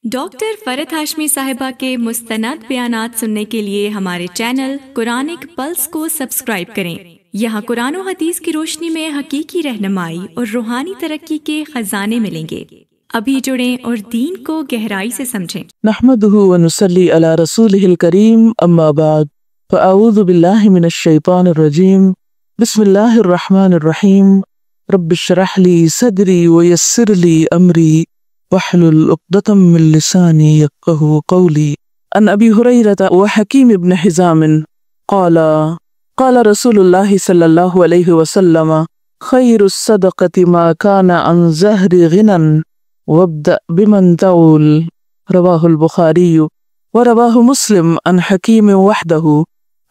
Doctor فرحت ہاشمی صاحبہ کے مستند بیانات سننے کے لیے ہمارے چینل قرآنک پلس کو سبسکرائب کریں۔ یہاں قرآن و حدیث کی روشنی میں حقیقی رہنمائی اور روحانی ترقی کے خزانے ملیں گے۔ ابھی جڑیں اور دین کو گہرائی سے سمجھیں۔ نحمدہ ونصلی علی رسولہ الکریم، اما بعد، فاعوذ باللہ من الشیطان الرجیم، بسم اللہ الرحمن الرحیم، رب اشرح لی صدری ویسر لی امری واحلل عقدۃ من لسانی یفقہوا قولی۔ عن ابی ہریرہ وحکیم بن حزام قال قال رسول اللہ صلی اللہ علیہ وسلم خیر الصدقۃ ما کان عن ظہر غنى وابدأ بمن تعول۔ رواہ البخاری ورواہ مسلم عن حکیم وحدہ۔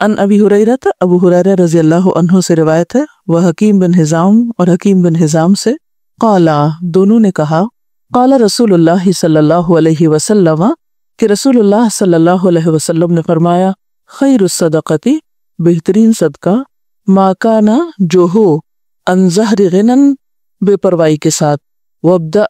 عن ابی ہریرہ، ابو ہریرہ رضی اللہ عنہ سے روایت ہے، وہ حکیم بن حزام اور حکیم بن حزام سے، قال دونوں نے کہا، قال رسول اللہ صلی اللہ علیہ وسلم کہ رسول اللہ صلی اللہ علیہ وسلم نے فرمایا، خیر الصدقۃ بہترین صدقہ، ما کانا جو ہو، عن ظہر غنى بے پروائی کے ساتھ، وابدأ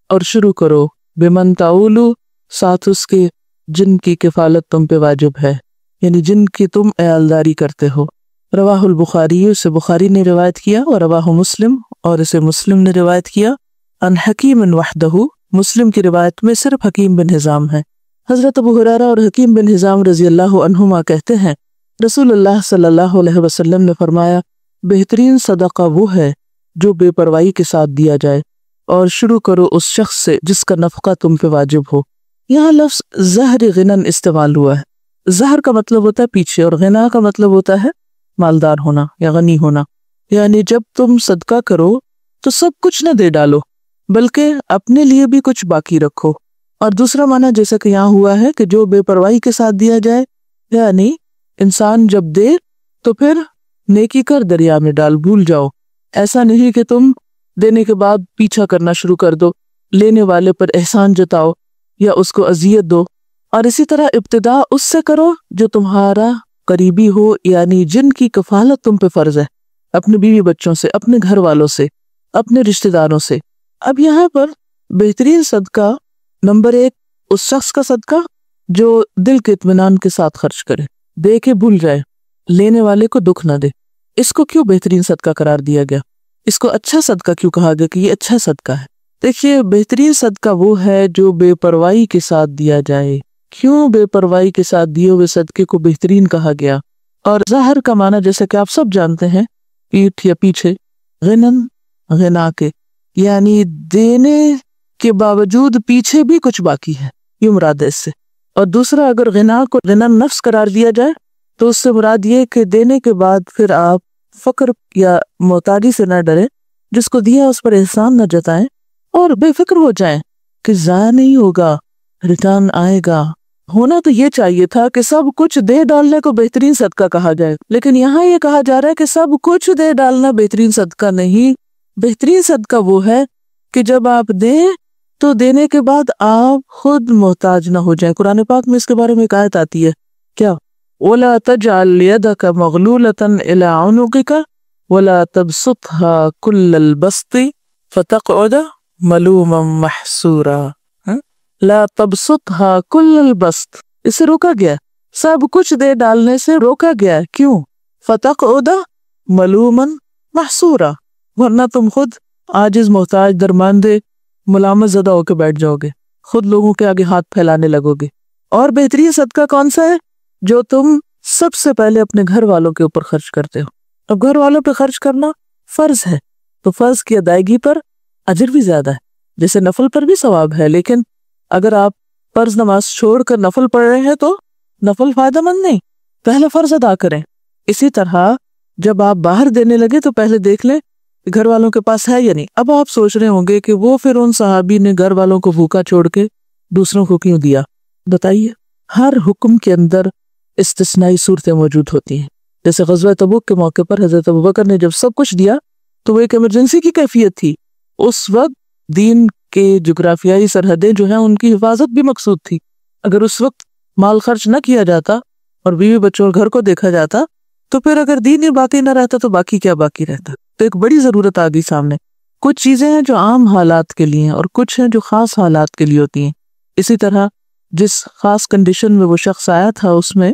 اور شروع کرو، بمن تعولو ساتھ اس کے جن کی کفالت تم پہ واجب ہے، یعنی جن کی تم عیالداری کرتے ہو۔ رواہ البخاری، اسے بخاری نے روایت کیا، اور رواہ مسلم اور اسے مسلم نے روایت کیا، عن حکیم وحدہ، مسلم کی روایت میں صرف حکیم بن حزام ہے۔ حضرت ابو ہریرہ اور حکیم بن حزام رضی اللہ عنہما کہتے ہیں، رسول اللہ صلی اللہ علیہ وسلم نے فرمایا، بہترین صدقہ وہ ہے جو بے پروائی کے ساتھ دیا جائے، اور شروع کرو اس شخص سے جس کا نفقہ تم پہ واجب ہو۔ یہاں لفظ ظہر غنى استعمال ہوا ہے۔ ظہر کا مطلب ہوتا ہے پیچھے، اور غنا کا مطلب ہوتا ہے مالدار ہونا یا غنی ہونا، یعنی جب تم صدقہ کرو تو سب کچھ نہ دے ڈالو، بلکہ اپنے لیے بھی کچھ باقی رکھو۔ اور دوسرا معنی جیسا کہ یہاں ہوا ہے کہ جو بے پرواہی کے ساتھ دیا جائے، یعنی انسان جب دے تو پھر نیکی کر دریا میں ڈال، بھول جاؤ۔ ایسا نہیں کہ تم دینے کے بعد پیچھا کرنا شروع کر دو، لینے والے پر احسان جتاؤ یا اس کو اذیت دو۔ اور اسی طرح ابتدا اس سے کرو جو تمہارا قریبی ہو، یعنی جن کی کفالت تم پہ فرض ہے، اپنے بیوی بچوں سے، اپنے گھر والوں سے، اپنے رشتہ داروں سے۔ اب یہاں پر بہترین صدقہ، نمبر 1 اس شخص کا صدقہ جو دل کے اطمینان کے ساتھ خرچ کرے، دے کے بھول جائے، لینے والے کو دکھ نہ دے۔ اس کو کیوں بہترین صدقہ قرار دیا گیا؟ اس کو اچھا صدقہ کیوں کہا گیا کہ یہ اچھا صدقہ ہے؟ دیکھیے، بہترین صدقہ وہ ہے جو بے پروائی کے ساتھ دیا جائے۔ کیوں بے پروائی کے ساتھ دیے ہوئے صدقے کو بہترین کہا گیا؟ اور ظاہر کا معنی جیسا کہ آپ سب جانتے ہیں، پیٹھ یا پیچھے، غنن غنا کے، یعنی دینے کے باوجود پیچھے بھی کچھ باقی ہے، یہ مراد ہے اس سے۔ اور دوسرا، اگر غنا کو غنن نفس قرار دیا جائے تو اس سے مراد یہ کہ دینے کے بعد پھر آپ فقر یا محتاجی سے نہ ڈریں، جس کو دیا اس پر احسان نہ جتائیں، اور بے فکر ہو جائیں کہ ضائع نہیں ہوگا، ریٹرن آئے گا۔ ہونا تو یہ چاہیے تھا کہ سب کچھ دے ڈالنے کو بہترین صدقہ کہا جائے، لیکن یہاں یہ کہا جا رہا ہے کہ سب کچھ دے ڈالنا بہترین صدقہ نہیں۔ بہترین صدقہ وہ ہے کہ جب آپ دیں تو دینے کے بعد آپ خود محتاج نہ ہو جائیں۔ قرآن پاک میں اس کے بارے میں ایک آیت آتی ہے، کیا؟ وَلَا تَجْعَلْ يَدَكَ مَغْلُولَةً إِلَىٰ عُنُقِكَ وَلَا تَبْسُطْهَا كُلَّ الْبَسْطِ فَتَقْعُدَ مَلُومًا مَحْسُورًا۔ لا تبسطها كل البسط، اسے روکا گیا، سب کچھ دے ڈالنے سے روکا گیا۔ کیوں؟ فتقعد ملوما محسورا، ورنہ تم خود عاجز، محتاج، درماندے، ملامت زدہ ہو کے بیٹھ جاؤ گے، خود لوگوں کے آگے ہاتھ پھیلانے لگو گے۔ اور بہترین صدقہ کون سا ہے؟ جو تم سب سے پہلے اپنے گھر والوں کے اوپر خرچ کرتے ہو۔ اب گھر والوں پہ خرچ کرنا فرض ہے، تو فرض کی ادائیگی پر اجر بھی زیادہ ہے، جیسے نفل پر بھی ثواب ہے، لیکن اگر آپ فرض نماز چھوڑ کر نفل پڑھ رہے ہیں تو نفل فائدہ مند نہیں، پہلے فرض ادا کریں۔ اسی طرح جب آپ باہر دینے لگے تو پہلے دیکھ لیں کہ گھر والوں کے پاس ہے یا نہیں۔ اب آپ سوچ رہے ہوں گے کہ وہ پھر ان صحابی نے گھر والوں کو بھوکا چھوڑ کے دوسروں کو کیوں دیا؟ بتائیے، ہر حکم کے اندر استثنائی صورتیں موجود ہوتی ہیں۔ جیسے غزوہ تبوک کے موقع پر حضرت ابوبکر نے جب سب کچھ دیا تو وہ ایک ایمرجنسی کی کیفیت تھی، اس وقت دین کے جغرافیائی سرحدیں جو ہیں ان کی حفاظت بھی مقصود تھی۔ اگر اس وقت مال خرچ نہ کیا جاتا اور بیوی بچوں اور گھر کو دیکھا جاتا تو پھر اگر دین ہی باقی نہ رہتا تو باقی کیا باقی رہتا؟ تو ایک بڑی ضرورت آ گئی سامنے۔ کچھ چیزیں ہیں جو عام حالات کے لیے ہیں اور کچھ ہیں جو خاص حالات کے لیے ہوتی ہیں۔ اسی طرح جس خاص کنڈیشن میں وہ شخص آیا تھا اس میں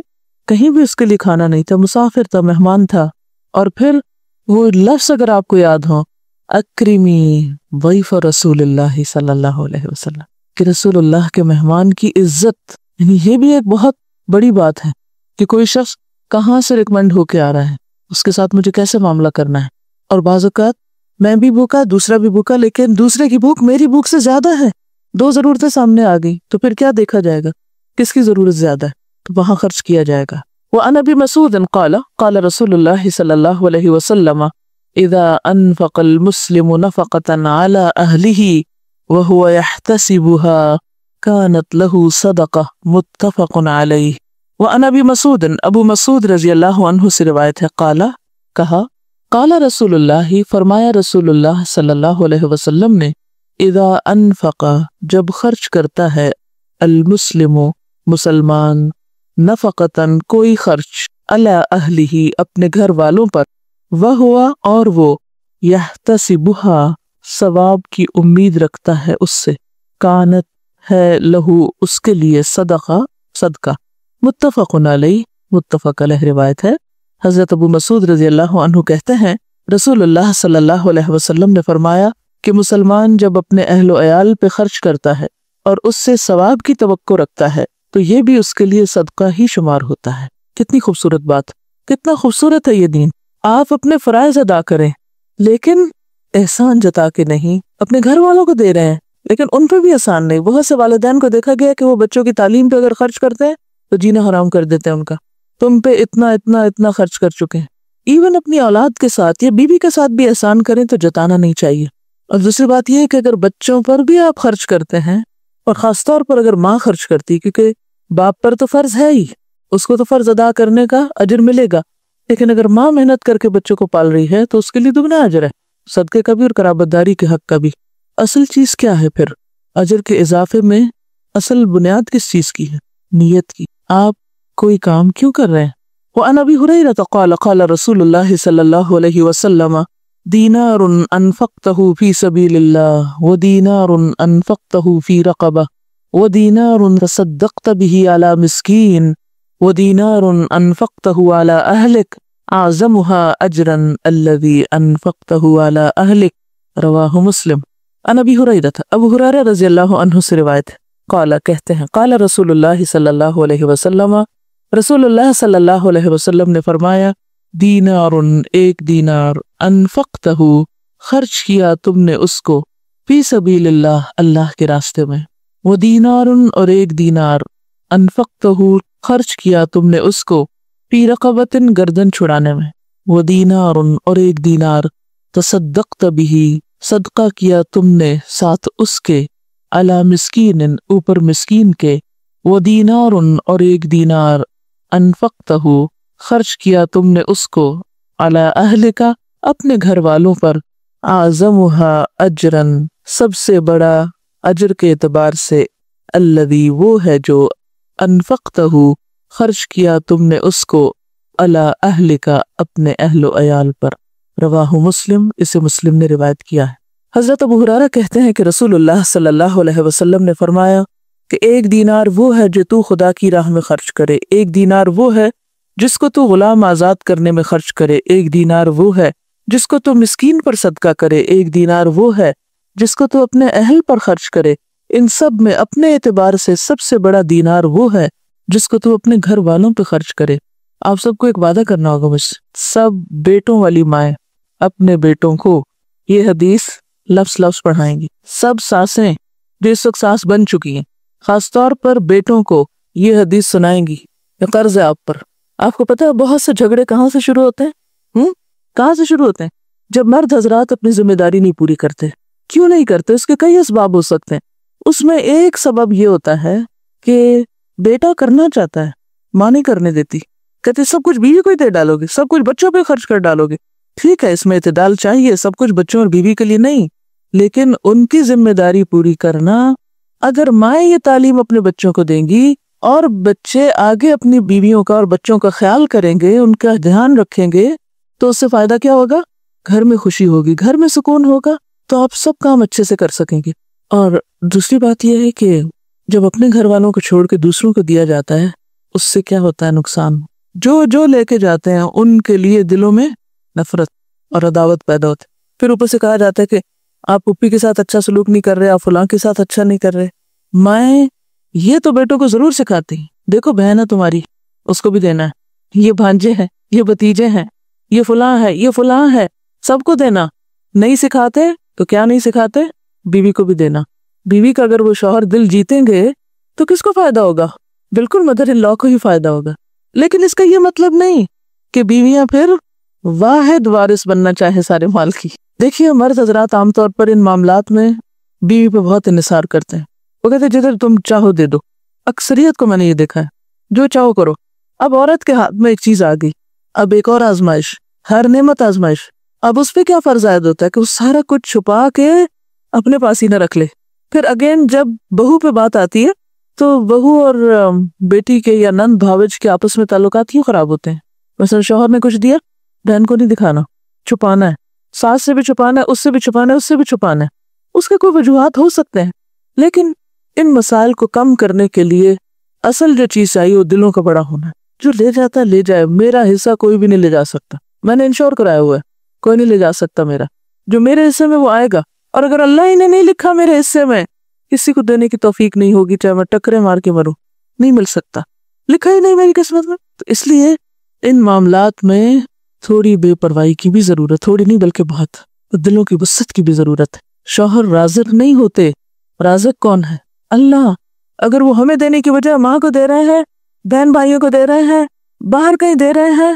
کہیں بھی اس کے لیے کھانا نہیں تھا، مسافر تھا، مہمان تھا، اور پھر وہ لفظ اگر آپ کو یاد ہو، اکرمی ضیف رسول اللہ صلی اللہ علیہ وسلم، کہ رسول اللہ کے مہمان کی عزت، یعنی یہ بھی ایک بہت بڑی بات ہے کہ کوئی شخص کہاں سے ریکمینڈ ہو کے آ رہا ہے، اس کے ساتھ مجھے کیسے معاملہ کرنا ہے۔ اور بعض اوقات میں بھی بھوکا، دوسرا بھی بھوکا، لیکن دوسرے کی بھوک میری بھوک سے زیادہ ہے، دو ضرورتیں سامنے آ گئی، تو پھر کیا دیکھا جائے گا، کس کی ضرورت زیادہ ہے، تو وہاں خرچ کیا جائے گا۔ وعن ابی مسعود قال قال رسول اللہ صلی اللہ علیہ وسلم اذا انفق المسلم نفقة على اہلہ وهو يحتسبها كانت له صدقہ متفق علیہ۔ وعن ابی مسعود، ابو مسعود رضی اللہ عنہ سے روایت ہے، قال، کہا، قال رسول اللہ، فرمایا رسول اللہ صلی اللہ علیہ وسلم نے، اذا انفق، جب خرچ کرتا ہے، المسلم، مسلمان، نفقتاً، کوئی خرچ، علی اہلہ، اپنے گھر والوں پر، وہوا، اور وہ، یحتسبھا، ثواب کی امید رکھتا ہے اس سے، کانت، ہے، لہو، اس کے لیے، صدقہ، صدقہ، متفق علیہ، متفق علیہ روایت ہے۔ حضرت ابو مسعود رضی اللہ عنہ کہتے ہیں رسول اللہ صلی اللہ علیہ وسلم نے فرمایا کہ مسلمان جب اپنے اہل و عیال پہ خرچ کرتا ہے اور اس سے ثواب کی توقع رکھتا ہے تو یہ بھی اس کے لیے صدقہ ہی شمار ہوتا ہے۔ کتنی خوبصورت بات، کتنا خوبصورت ہے یہ دین۔ آپ اپنے فرائض ادا کریں لیکن احسان جتا کے نہیں، اپنے گھر والوں کو دے رہے ہیں لیکن ان پہ بھی احسان نہیں۔ بہت سے والدین کو دیکھا گیا کہ وہ بچوں کی تعلیم پہ اگر خرچ کرتے ہیں تو جینا حرام کر دیتے ہیں ان کا، تم پہ اتنا اتنا اتنا خرچ کر چکے ہیں۔ ایون اپنی اولاد کے ساتھ یا بیوی کے ساتھ بھی احسان کریں تو جتانا نہیں چاہیے۔ اور دوسری بات یہ ہے کہ اگر بچوں پر بھی آپ خرچ کرتے ہیں، اور خاص طور پر اگر ماں خرچ کرتی، کیونکہ باپ پر تو فرض ہے ہی، اس کو تو فرض ادا کرنے کا اجر ملے گا، لیکن اگر ماں محنت کر کے بچوں کو پال رہی ہے تو اس کے لیے دگنا اجر ہے، صدقے کا بھی اور قرابت داری کے حق کا بھی۔ اصل چیز کیا ہے پھر اجر کے اضافے میں؟ اصل بنیاد کس چیز کی ہے؟ نیت کی۔ آپ کوئی کام کیوں کر رہے ہیں؟ وعن ابی ہریرہ قال قال رسول اللہ صلی اللہ علیہ وسلم دینار انفقتہ فی سبیل اللہ ودینار انفقتہ فی رقبہ ودینار تصدقت به علی مسکین ودینار انفقتہ علی اہلک اعظمها اجرا الذی انفقتہ علی اہلک، رواہ مسلم۔ عن ابی ہریرہ، ابو ہریرہ رضی اللہ عنہ سے روایت ہے، قال، کہتے ہیں، قال رسول اللہ صلی اللہ علیہ وسلم، رسول اللہ صلی اللہ علیہ وسلم نے فرمایا، دینار، ایک دینار، انفقتہ، خرچ کیا تم نے اس کو، فی سبیل اللہ، اللہ کے راستے میں، ودینار، اور ایک دینار، انفقتہ، خرچ کیا تم نے اس کو، فی رقبۃ، گردن چھڑانے میں، ودینار، اور ایک دینار، تصدقت بہ، صدقہ کیا تم نے ساتھ اس کے، علی مسکین، اوپر مسکین کے، ودینار، اور ایک دینار، انفقتہ، خرچ کیا تم نے اس کو، علی اہلک، اپنے گھر والوں پر، اعظمھا اجرا، سب سے بڑا اجر کے اعتبار سے، الذی، وہ ہے جو، انفقتہ، خرچ کیا تم نے اس کو، علی اہلک، اپنے اہل و عیال پر، رواہ مسلم، اسے مسلم نے روایت کیا ہے۔ حضرت ابو ہریرہ کہتے ہیں کہ رسول اللہ صلی اللہ علیہ وسلم نے فرمایا کہ ایک دینار وہ ہے جو تو خدا کی راہ میں خرچ کرے، ایک دینار وہ ہے جس کو تو غلام آزاد کرنے میں خرچ کرے، ایک دینار وہ ہے جس کو تو مسکین پر صدقہ کرے، ایک دینار وہ ہے جس کو تو اپنے اہل پر خرچ کرے، ان سب میں اپنے اعتبار سے سب سے بڑا دینار وہ ہے جس کو تو اپنے گھر والوں پہ خرچ کرے۔ آپ سب کو ایک وعدہ کرنا ہوگا مجھ سے، سب بیٹوں والی مائیں اپنے بیٹوں کو یہ حدیث لفظ پڑھائیں گی، سب ساسیں جو اس وقت ساس بن چکی ہیں خاص طور پر بیٹوں کو یہ حدیث سنائیں گی، یہ قرض ہے آپ پر۔ آپ کو پتہ ہے بہت سے جھگڑے کہاں سے شروع ہوتے ہیں؟ کہاں سے شروع ہوتے ہیں؟ جب مرد حضرات اپنی ذمہ داری نہیں پوری کرتے۔ کیوں نہیں کرتے؟ اس کے کئی اسباب ہو سکتے ہیں، اس میں ایک سبب یہ ہوتا ہے کہ بیٹا کرنا چاہتا ہے، ماں نہیں کرنے دیتی، کہتے سب کچھ بیوی کو ہی دے ڈالو گے، سب کچھ بچوں پہ خرچ کر ڈالو گے۔ ٹھیک ہے، اس میں اعتدال چاہیے، سب کچھ بچوں اور بیوی کے لیے نہیں، لیکن ان کی ذمہ داری پوری کرنا، اگر مائیں یہ تعلیم اپنے بچوں کو دیں گی اور بچے آگے اپنی بیویوں کا اور بچوں کا خیال کریں گے، ان کا دھیان رکھیں گے، تو اس سے فائدہ کیا ہوگا؟ گھر میں خوشی ہوگی، گھر میں سکون ہوگا، تو آپ سب کام اچھے سے کر سکیں گے۔ اور دوسری بات یہ ہے کہ جب اپنے گھر والوں کو چھوڑ کے دوسروں کو دیا جاتا ہے اس سے کیا ہوتا ہے نقصان. جو لے کے جاتے ہیں ان کے لیے دلوں میں نفرت اور عداوت پیدا ہوتی. پھر اوپر سے کہا جاتا ہے کہ آپ پھپھی کے ساتھ اچھا سلوک نہیں کر رہے, آپ فلاں کے ساتھ اچھا نہیں کر رہے. مائیں یہ تو بیٹوں کو ضرور سکھاتی, دیکھو بہن ہے تمہاری, اس کو بھی دینا ہے, یہ بھانجے ہیں, یہ بھتیجے ہیں, یہ فلاں ہے, یہ فلاں ہے, سب کو دینا. نہیں سکھاتے تو کیا نہیں سکھاتے, بیوی کو بھی دینا. بیوی کا اگر وہ شوہر دل جیتیں گے تو کس کو فائدہ ہوگا؟ بالکل مدر ان لا کو ہی فائدہ ہوگا. لیکن اس کا یہ مطلب نہیں کہ بیویاں پھر واحد وارث بننا چاہے سارے مال کی. دیکھیے مرد حضرات عام طور پر ان معاملات میں بیوی پہ بہت انحصار کرتے ہیں. وہ کہتے ہیں جدھر تم چاہو دے دو. اکثریت کو میں نے یہ دیکھا ہے, جو چاہو کرو. اب عورت کے ہاتھ میں ایک چیز آ گئی, اب ایک اور آزمائش, ہر نعمت آزمائش. اب اس پہ کیا فرض عائد ہوتا ہے کہ وہ سارا کچھ چھپا کے اپنے پاس ہی نہ رکھ لے. پھر اگین جب بہو پہ بات آتی ہے تو بہو اور بیٹی کے یا نند بھاوج کے آپس میں تعلقات کیوں خراب ہوتے ہیں؟ مثلا شوہر نے کچھ دیا, بہن کو نہیں دکھانا, چھپانا ہے, ساس سے بھی چھپانا ہے, اس سے بھی چھپانا ہے, اس سے بھی چھپانا ہے. اس کے کوئی وجوہات ہو سکتے ہیں, لیکن ان مسائل کو کم کرنے کے لیے اصل جو چیز چاہیے وہ دلوں کا بڑا ہونا ہے. جو لے جاتا ہے لے جائے, میرا حصہ کوئی بھی نہیں لے جا سکتا. میں نے انشور کرایا ہوا ہے, کوئی نہیں لے جا سکتا میرا. جو میرے حصے میں وہ آئے گا, اور اگر اللہ ہی نے نہیں لکھا میرے حصے میں, کسی کو دینے کی توفیق نہیں ہوگی, چاہے میں ٹکرے مار کے مروں, نہیں مل سکتا, لکھا ہی نہیں میری قسمت میں. تو اس لیے ان معاملات میں تھوڑی بے پرواہی کی بھی ضرورت, تھوڑی نہیں بلکہ بہت, دلوں کی وسعت کی بھی ضرورت ہے. شوہر رازق نہیں ہوتے, رازق کون ہے؟ اللہ. اگر وہ ہمیں دینے کی وجہ ماں کو دے رہے ہیں, بہن بھائیوں کو دے رہے ہیں, باہر کہیں دے رہے ہیں,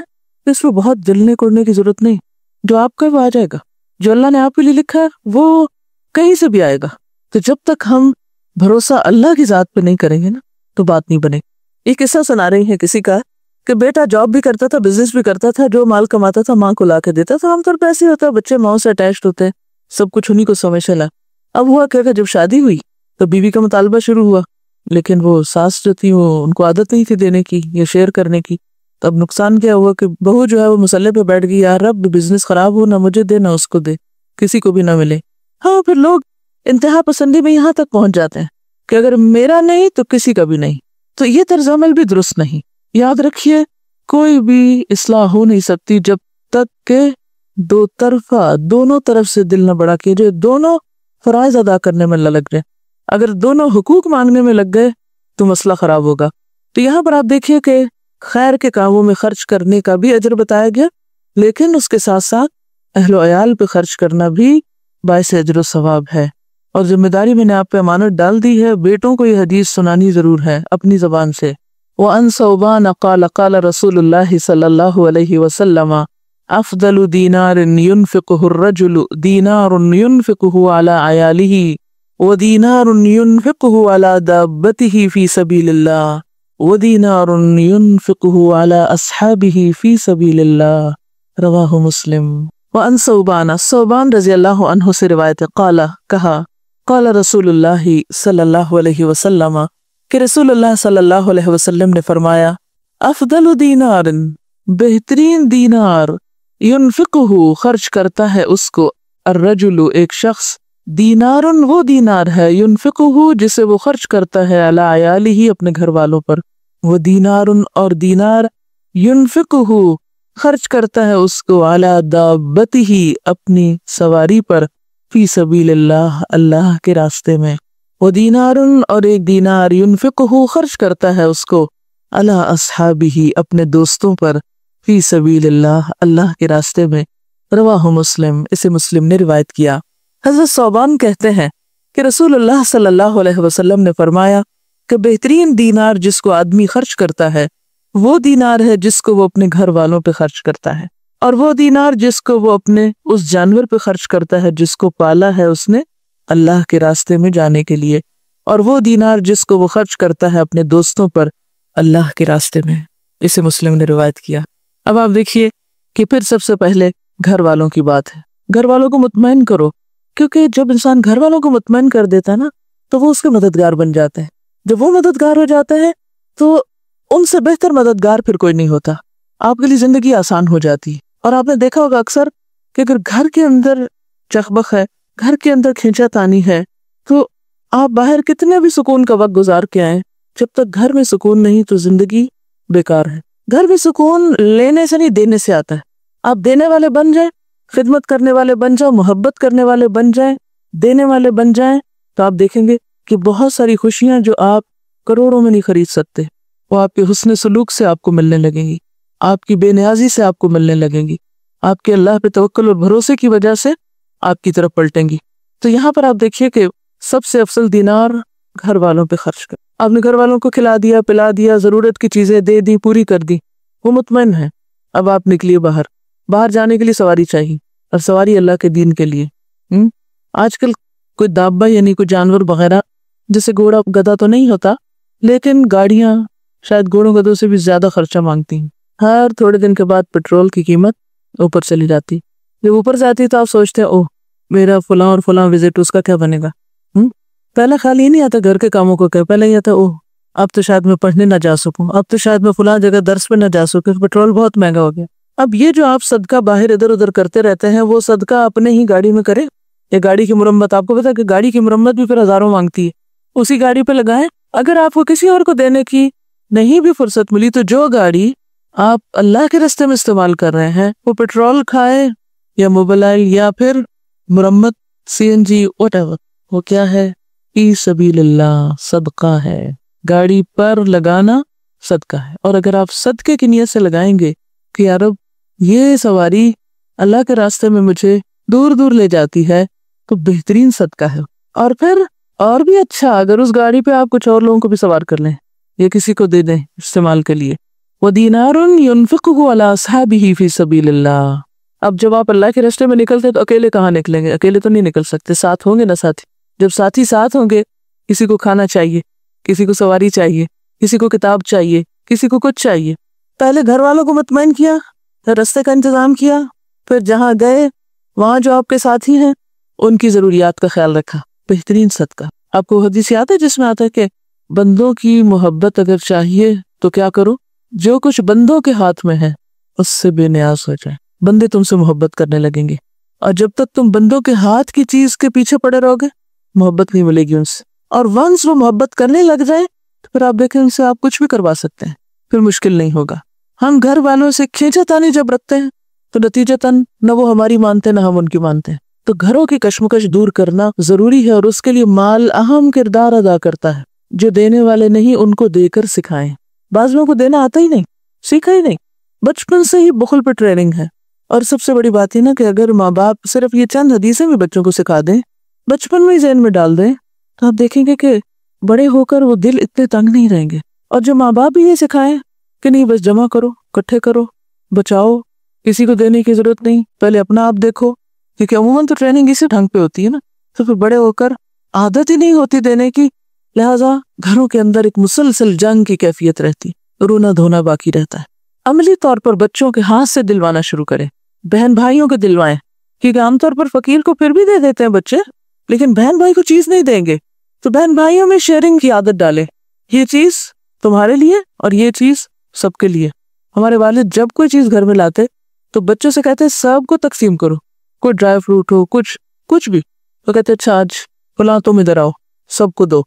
تو اس میں بہت جلنے کوڑنے کی ضرورت نہیں. جو آپ کا وہ آ جائے گا, جو اللہ نے آپ کے لیے لکھا ہے وہ کہیں سے بھی آئے گا. تو جب تک ہم بھروسہ اللہ کی ذات پہ نہیں کریں گے نا تو بات نہیں بنے. ایک قصہ سنا رہی ہیں کسی کا کہ بیٹا جاب بھی کرتا تھا, بزنس بھی کرتا تھا, جو مال کماتا تھا ماں کو لا کے دیتا تھا. عام طور پہ ایسے ہوتا ہے, بچے ماں سے اٹیچڈ ہوتے ہیں, سب کچھ انہیں کو سمجھ چلا. اب ہوا کیا کہ جب شادی ہوئی تو بیوی کا مطالبہ شروع ہوا, لیکن وہ ساس جو تھی وہ ان کو عادت نہیں تھی دینے کی یا شیئر کرنے کی. تو اب نقصان کیا ہوا کہ بہو جو ہے وہ مسلح پہ بیٹھ گئی, یار رب بزنس خراب ہو, نہ مجھے دے نہ اس کو دے, کسی کو بھی نہ ملے. ہاں پھر لوگ انتہا پسندی میں یہاں تک پہنچ جاتے ہیں کہ اگر میرا نہیں تو کسی کا بھی نہیں. تو یہ طرز عمل بھی درست نہیں. یاد رکھیے کوئی بھی اصلاح ہو نہیں سکتی جب تک کہ دو طرفہ, دونوں طرف سے دل نہ بڑا کیے جائے, دونوں فرائض ادا کرنے میں نہ لگ جائے. اگر دونوں حقوق مانگنے میں لگ گئے تو مسئلہ خراب ہوگا. تو یہاں پر آپ دیکھیے کہ خیر کے کاموں میں خرچ کرنے کا بھی اجر بتایا گیا, لیکن اس کے ساتھ ساتھ اہل و عیال پہ خرچ کرنا بھی باعث اجر و ثواب ہے. اور ذمہ داری میں نے آپ پہ امانت ڈال دی ہے, بیٹوں کو یہ حدیث سنانی ضرور ہے اپنی زبان سے. وَأَنْ ثَوْبَانَ قَالَ قَالَ رَسُولُ اللَّهِ صلی اللہ علیہ وسلم أَفْضَلُ دِينَارٍ يُنْفِقُهُ الرَّجُلُ دِينَارٌ يُنْفِقُهُ عَلَى عَيَالِهِ وَدِينَارٌ يُنْفِقُهُ عَلَى دَابَّتِهِ فِي سَبِيلِ اللَّهِ وَدِينَارٌ يُنْفِقُهُ عَلَى أَصْحَابِهِ فِي سَبِيلِ اللَّهِ رواہ مسلم. وَأَنْ ثَوْبَانَ رضی اللہ عنہ سے روایت ہے, قال کہا, قال رسول اللہ صلی اللہ علیہ وسلم کہ رسول اللہ صلی اللہ علیہ وسلم نے فرمایا, افضل دینار بہترین دینار, ينفقہ خرچ کرتا ہے اس کو, الرجل ایک شخص, دینار وہ دینار ہے, ينفقہ جسے وہ خرچ کرتا ہے, علی عیالہ اپنے گھر والوں پر, وہ دینار اور دینار, ينفقہ خرچ کرتا ہے اس کو, علی دابتہ اپنی سواری پر, فی سبیل اللہ اللہ کے راستے میں, وہ دینار اور ایک دینار, ينفقہ خرچ کرتا ہے اس کو, علی اصحابہ اپنے دوستوں پر, فی سبیل اللہ اللہ کے راستے میں. رواہ مسلم, اسے مسلم نے روایت کیا. حضرت ثوبان کہتے ہیں کہ رسول اللہ صلی اللہ علیہ وسلم نے فرمایا کہ بہترین دینار جس کو آدمی خرچ کرتا ہے وہ دینار ہے جس کو وہ اپنے گھر والوں پہ خرچ کرتا ہے, اور وہ دینار جس کو وہ اپنے اس جانور پہ خرچ کرتا ہے جس کو پالا ہے اس نے اللہ کے راستے میں جانے کے لیے, اور وہ دینار جس کو وہ خرچ کرتا ہے اپنے دوستوں پر اللہ کے راستے میں. اسے مسلم نے روایت کیا. اب آپ دیکھیے کہ پھر سب سے پہلے گھر والوں کی بات ہے. گھر والوں کو مطمئن کرو, کیونکہ جب انسان گھر والوں کو مطمئن کر دیتا ہے نا تو وہ اس کے مددگار بن جاتے ہیں. جب وہ مددگار ہو جاتے ہیں تو ان سے بہتر مددگار پھر کوئی نہیں ہوتا, آپ کے لیے زندگی آسان ہو جاتی. اور آپ نے دیکھا ہوگا اکثر کہ اگر گھر کے اندر چخبخ ہے, گھر کے اندر کھینچا تانی ہے, تو آپ باہر کتنے بھی سکون کا وقت گزار کے آئیں، جب تک گھر میں سکون نہیں تو زندگی بیکار ہے۔ گھر میں سکون لینے سے نہیں دینے سے آتا ہے۔ آپ دینے والے بن جائیں، خدمت کرنے والے بن جائیں، محبت کرنے والے بن جائیں، دینے والے بن جائیں، تو آپ دیکھیں گے کہ بہت ساری خوشیاں جو آپ کروڑوں میں نہیں خرید سکتے، وہ آپ کے حسن سلوک سے آپ کو ملنے لگیں گی، آپ کی بے نیازی سے آپ کو ملنے لگیں گی، آپ کے اللہ پہ توکل اور بھروسے کی وجہ سے آپ کی طرف پلٹیں گی۔ تو یہاں پر آپ دیکھیے کہ سب سے افضل دینار گھر والوں پہ خرچ کر، آپ نے گھر والوں کو کھلا دیا، پلا دیا، ضرورت کی چیزیں دے دی، پوری کر دی، وہ مطمئن ہے۔ اب آپ نکلیے باہر جانے کے لیے سواری چاہیے، اور سواری اللہ کے دین کے لیے۔ آج کل کوئی دابہ یعنی کوئی جانور وغیرہ، جیسے گھوڑا گدھا تو نہیں ہوتا، لیکن گاڑیاں شاید گھوڑوں گدھوں سے بھی زیادہ خرچہ مانگتی ہیں۔ ہر تھوڑے دن کے بعد پیٹرول کی قیمت اوپر چلی جاتی، جب اوپر جاتی تو آپ سوچتے ہیں اوہ میرا فلاں اور فلاں وزٹ، اس کا کیا بنے گا۔ پہلے خیال یہ نہیں آتا گھر کے کاموں کو کیا، پہلے یہ آتا اوہ اب تو شاید میں پڑھنے نہ جا سکوں، اب تو شاید میں فلاں جگہ درس پہ نہ جا سکوں، پیٹرول بہت مہنگا ہو گیا۔ اب یہ جو آپ صدقہ باہر ادھر ادھر کرتے رہتے ہیں، وہ صدقہ اپنے ہی گاڑی میں کرے، یا گاڑی کی مرمت، آپ کو پتا کہ گاڑی کی مرمت بھی پھر ہزاروں مانگتی ہے، اسی گاڑی پہ لگائیں۔ اگر آپ کو کسی اور کو دینے کی نہیں بھی فرصت ملی تو جو گاڑی آپ اللہ کے راستے میں استعمال کر رہے ہیں، وہ پیٹرول کھائے یا موبائل یا پھر مرمت CNG whatever، وہ کیا ہے؟ فی سبیل اللہ، صدقہ ہے۔ گاڑی پر لگانا صدقہ ہے، اور اگر آپ صدقے کی نیت سے لگائیں گے کہ یا رب یہ سواری اللہ کے راستے میں مجھے دور دور لے جاتی ہے، تو بہترین صدقہ ہے۔ اور پھر اور بھی اچھا، اگر اس گاڑی پہ آپ کچھ اور لوگوں کو بھی سوار کر لیں یا کسی کو دے دیں استعمال کے لیے، وَدِينَارٌ يُنْفِقُهُ عَلَىٰ أَصْحَابِهِ فِي سَبِيلِ اللَّهِ۔ اب جب آپ اللہ کے راستے میں نکلتے تو اکیلے کہاں نکلیں گے؟ اکیلے تو نہیں نکل سکتے، ساتھ ہوں گے نا ساتھی۔ جب ساتھی ساتھ ہوں گے، کسی کو کھانا چاہیے، کسی کو سواری چاہیے، کسی کو کتاب چاہیے، کسی کو کچھ چاہیے، پہلے گھر والوں کو مطمئن کیا، پھر راستے کا انتظام کیا، پھر جہاں گئے وہاں جو آپ کے ساتھی ہیں ان کی ضروریات کا خیال رکھا، بہترین صدقہ۔ آپ کو حدیث یاد ہے جس میں آتا ہے کہ بندوں کی محبت اگر چاہیے تو کیا کرو؟ جو کچھ بندوں کے ہاتھ میں ہے اس سے بے نیاز ہو جائے، بندے تم سے محبت کرنے لگیں گے۔ اور جب تک تم بندوں کے ہاتھ کی چیز کے پیچھے پڑے رہو گے، محبت نہیں ملے گی ان سے۔ اور ونس وہ محبت کرنے لگ جائیں تو پھر آپ دیکھیں ان سے آپ کچھ بھی کروا سکتے ہیں، پھر مشکل نہیں ہوگا۔ ہم گھر والوں سے کھینچا تانی جب رکھتے ہیں تو نتیجتاً نہ وہ ہماری مانتے نہ ہم ان کی مانتے ہیں۔ تو گھروں کی کشمکش دور کرنا ضروری ہے، اور اس کے لیے مال اہم کردار ادا کرتا ہے۔ جو دینے والے نہیں ان کو دے کر سکھائیں۔ بعض لوگوں کو دینا آتا ہی نہیں، سیکھا ہی نہیں، بچپن سے ہی بخل پہ ٹریننگ ہے۔ اور سب سے بڑی بات یہ نا کہ اگر ماں باپ صرف یہ چند حدیثیں بھی بچوں کو سکھا دیں، بچپن میں ہی ذہن میں ڈال دیں، تو آپ دیکھیں گے کہ بڑے ہو کر وہ دل اتنے تنگ نہیں رہیں گے۔ اور جو ماں باپ بھی یہ سکھائیں کہ نہیں بس جمع کرو، اکٹھے کرو، بچاؤ، کسی کو دینے کی ضرورت نہیں، پہلے اپنا آپ دیکھو، کیونکہ عموماً تو ٹریننگ اسی ڈھنگ پہ ہوتی ہے نا، تو پھر بڑے ہو کر عادت ہی نہیں ہوتی دینے کی، لہٰذا گھروں کے اندر ایک مسلسل جنگ کی کیفیت رہتی، رونا دھونا باقی رہتا ہے۔ عملی طور پر بچوں کے ہاتھ سے دلوانا شروع کریں، بہن بھائیوں کو دلوائیں، کیونکہ عام طور پر فقیر کو پھر بھی دے دیتے ہیں بچے، لیکن بہن بھائی کو چیز نہیں دیں گے، تو بہن بھائیوں میں شیئرنگ کی عادت ڈالیں، یہ چیز تمہارے لیے اور یہ چیز سب کے لیے۔ ہمارے والد جب کوئی چیز گھر میں لاتے تو بچوں سے کہتے سب کو تقسیم کرو، کوئی ڈرائی فروٹ ہو، کچھ بھی، تو کہتے اچھا آج فلاں تم ادھر آؤ، سب کو دو۔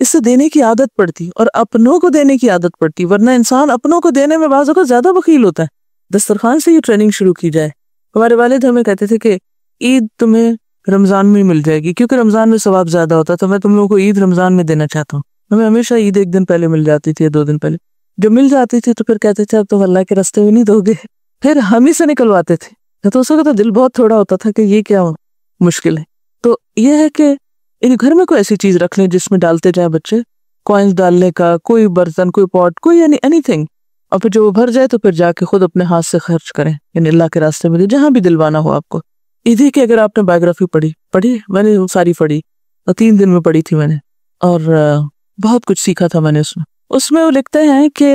اس سے دینے کی عادت پڑتی اور اپنوں کو دینے کی عادت پڑتی، ورنہ انسان اپنوں کو دینے میں بعض اوقات زیادہ بخیل ہوتا ہے۔ دسترخوان سے یہ ٹریننگ شروع کی جائے۔ ہمارے والد ہمیں کہتے تھے کہ عید تمہیں رمضان میں مل جائے گی، کیونکہ رمضان میں ثواب زیادہ ہوتا، تو میں تم لوگوں کو عید رمضان میں دینا چاہتا ہوں۔ ہمیں ہمیشہ عید ایک دن پہلے مل جاتی تھی، 2 دن پہلے۔ جو مل جاتی تھی تو پھر کہتے تھے اب تو اللہ کے راستے میں نہیں دو گے، پھر ہم ہی سے نکلواتے تھے۔ تو اس وقت دل بہت تھوڑا ہوتا تھا کہ یہ کیا مشکل ہے۔ تو یہ ہے کہ گھر میں کوئی ایسی چیز رکھ لیں جس میں ڈالتے جائیں بچے، کوائنز ڈالنے کا، کوئی برتن، کوئی پاٹ، کوئی اینی تھنگ، اور پھر جو وہ بھر جائے تو پھر جا کے خود اپنے ہاتھ سے خرچ کریں، یعنی اللہ کے راستے میں جہاں بھی دلوانا ہو آپ کو۔ ادھی کی اگر آپ نے بایوگرافی پڑھی، میں نے ساری پڑھی، اور 3 دن میں پڑھی تھی میں نے، اور بہت کچھ سیکھا تھا میں نے اس میں وہ لکھتے ہیں کہ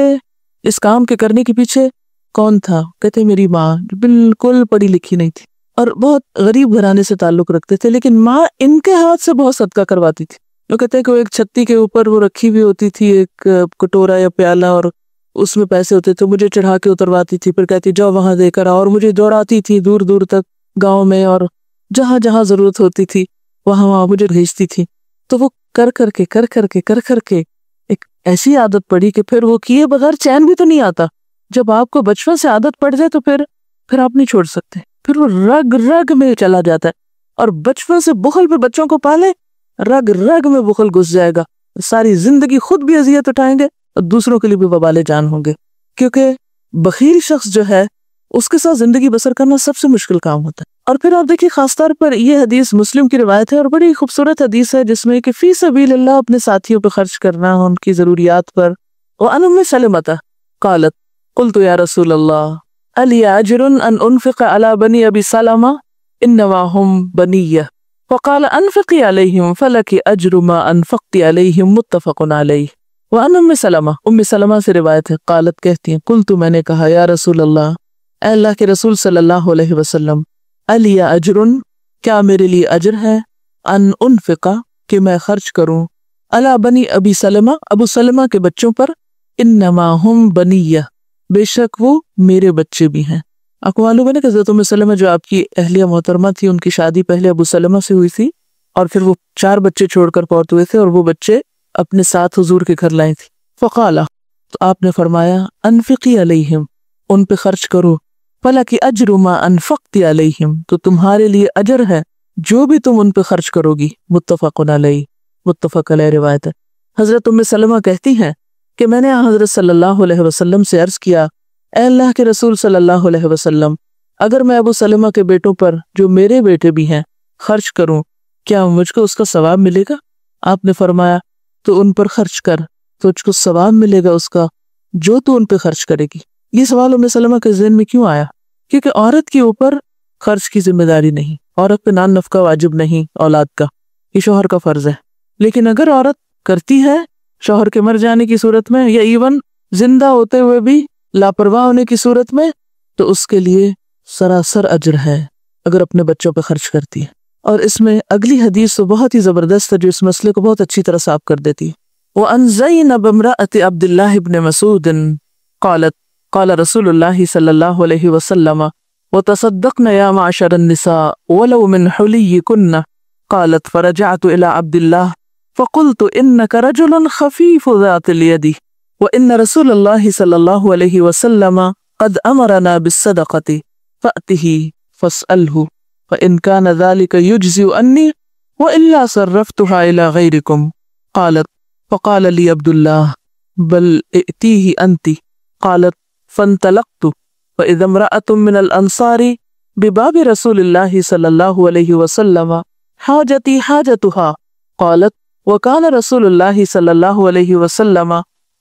اس کام کے کرنے کے پیچھے کون تھا، کہتے میری ماں، جو بالکل پڑھی لکھی نہیں تھی اور بہت غریب گھرانے سے تعلق رکھتے تھے، لیکن ماں ان کے ہاتھ سے بہت صدقہ کرواتی تھی۔ وہ کہتے ہیں کہ وہ ایک چھتی کے اوپر وہ رکھی ہوئی ہوتی تھی ایک کٹورا یا پیالہ، اور اس میں پیسے ہوتے تھے، مجھے چڑھا کے اترواتی تھی، پھر کہتی جاؤ وہاں دے کر آؤ، اور مجھے دوڑاتی تھی دور دور تک گاؤں میں، اور جہاں جہاں ضرورت ہوتی تھی وہاں مجھے بھیجتی تھی۔ تو وہ کر کر کے ایک ایسی عادت پڑی کہ پھر وہ کیے بغیر چین بھی تو نہیں آتا. جب آپ کو بچپن سے عادت پڑ جائے تو پھر آپ نہیں چھوڑ سکتے, پھر وہ رگ رگ میں چلا جاتا ہے. اور بچپن سے بخل پہ بچوں کو پالے, رگ رگ میں بخل گھس جائے گا, ساری زندگی خود بھی اذیت اٹھائیں گے اور دوسروں کے لیے بھی وبال جان ہوں گے. کیونکہ بخیل شخص جو ہے اس کے ساتھ زندگی بسر کرنا سب سے مشکل کام ہوتا ہے. اور پھر آپ دیکھیے خاص طور پر یہ حدیث مسلم کی روایت ہے اور بڑی خوبصورت حدیث ہے جس میں کہ فی سبیل اللہ اپنے ساتھیوں پہ خرچ کرنا, ان کی ضروریات پر. وعن ام سلمۃ قالت قلت یا رسول اللہ الی اجر ان انفق علی بنی ابی سلمہ انما هم بنیہ فقال انفقی علیہم فلک اجر ما انفقت علیہم متفق علیہ. وعن ام سلمہ سے روایت ہے, قالت کہتی ہیں قلت میں نے کہا یا رسول اللہ اے اللہ کے رسول صلی اللہ علیہ وسلم الی اجر کیا میرے لیے اجر ہے, ان انفق کہ میں خرچ کروں, علی بنی ابی سلمہ ابو سلمہ کے بچوں پر, انما هم بنیہ بے شک وہ میرے بچے بھی ہیں. آپ کو معلوم ہے نا کہ حضرت ام سلمہ جو آپ کی اہلیہ محترمہ تھی ان کی شادی پہلے ابو سلمہ سے ہوئی تھی اور پھر وہ 4 بچے چھوڑ کر فوت ہوئے تھے اور وہ بچے اپنے ساتھ حضور کے گھر لائے تھی. فقال تو آپ نے فرمایا انفقی علیہم ان پہ خرچ کرو, فلک اجر ما انفقت علیہم تو تمہارے لیے اجر ہے جو بھی تم ان پہ خرچ کرو گی. متفق علیہ روایت ہے. حضرت ام سلمہ کہتی ہیں کہ میں نے حضرت صلی اللہ علیہ وسلم سے عرض کیا اے اللہ کے رسول صلی اللہ علیہ وسلم اگر میں ابو سلمہ کے بیٹوں پر جو میرے بیٹے بھی ہیں خرچ کروں کیا مجھ کو اس کا ثواب ملے گا؟ آپ نے فرمایا تو ان پر خرچ کر, تجھ کو ثواب ملے گا اس کا جو تو ان پہ خرچ کرے گی. یہ سوال ام سلمہ کے ذہن میں کیوں آیا؟ کیونکہ عورت کے اوپر خرچ کی ذمہ داری نہیں, عورت پہ نان نفقہ واجب نہیں اولاد کا, یہ شوہر کا فرض ہے. لیکن اگر عورت کرتی ہے شوہر کے مر جانے کی صورت میں یا ایون زندہ ہوتے ہوئے بھی لاپرواہ ہونے کی صورت میں تو اس کے لیے سراسر اجر ہے اگر اپنے بچوں پہ خرچ کرتی ہے. اور اس میں اگلی حدیث تو بہت ہی زبردست ہے جو اس مسئلے کو بہت اچھی طرح صاف کر دیتی ہے. وَأَنْ زَيْنَبَ امْرَأَةِ عَبْدِ اللَّهِ بْنِ مَسْعُودٍ قالت قال رسول اللہ صلی اللہ علیہ وسلم وتصدقن یا معشر النساء ولو من حلیکن قالت فرجعت الى عبد اللہ فقلت انك رجل خفیف ذات الید وان رسول اللہ صلی اللہ علیہ وسلم قد امرنا بالصدقة فأته فاسأله فإن كان ذلك يجزئ عني وإلا صرفتها إلى غيركم قالت فقال لي عبد الله بل ائتيه أنت قالت فانطلقت فإذا امرأة من الأنصار بباب رسول الله صلى الله عليه وسلم حاجتي حاجتها قالت وكان رسول الله صلى الله عليه وسلم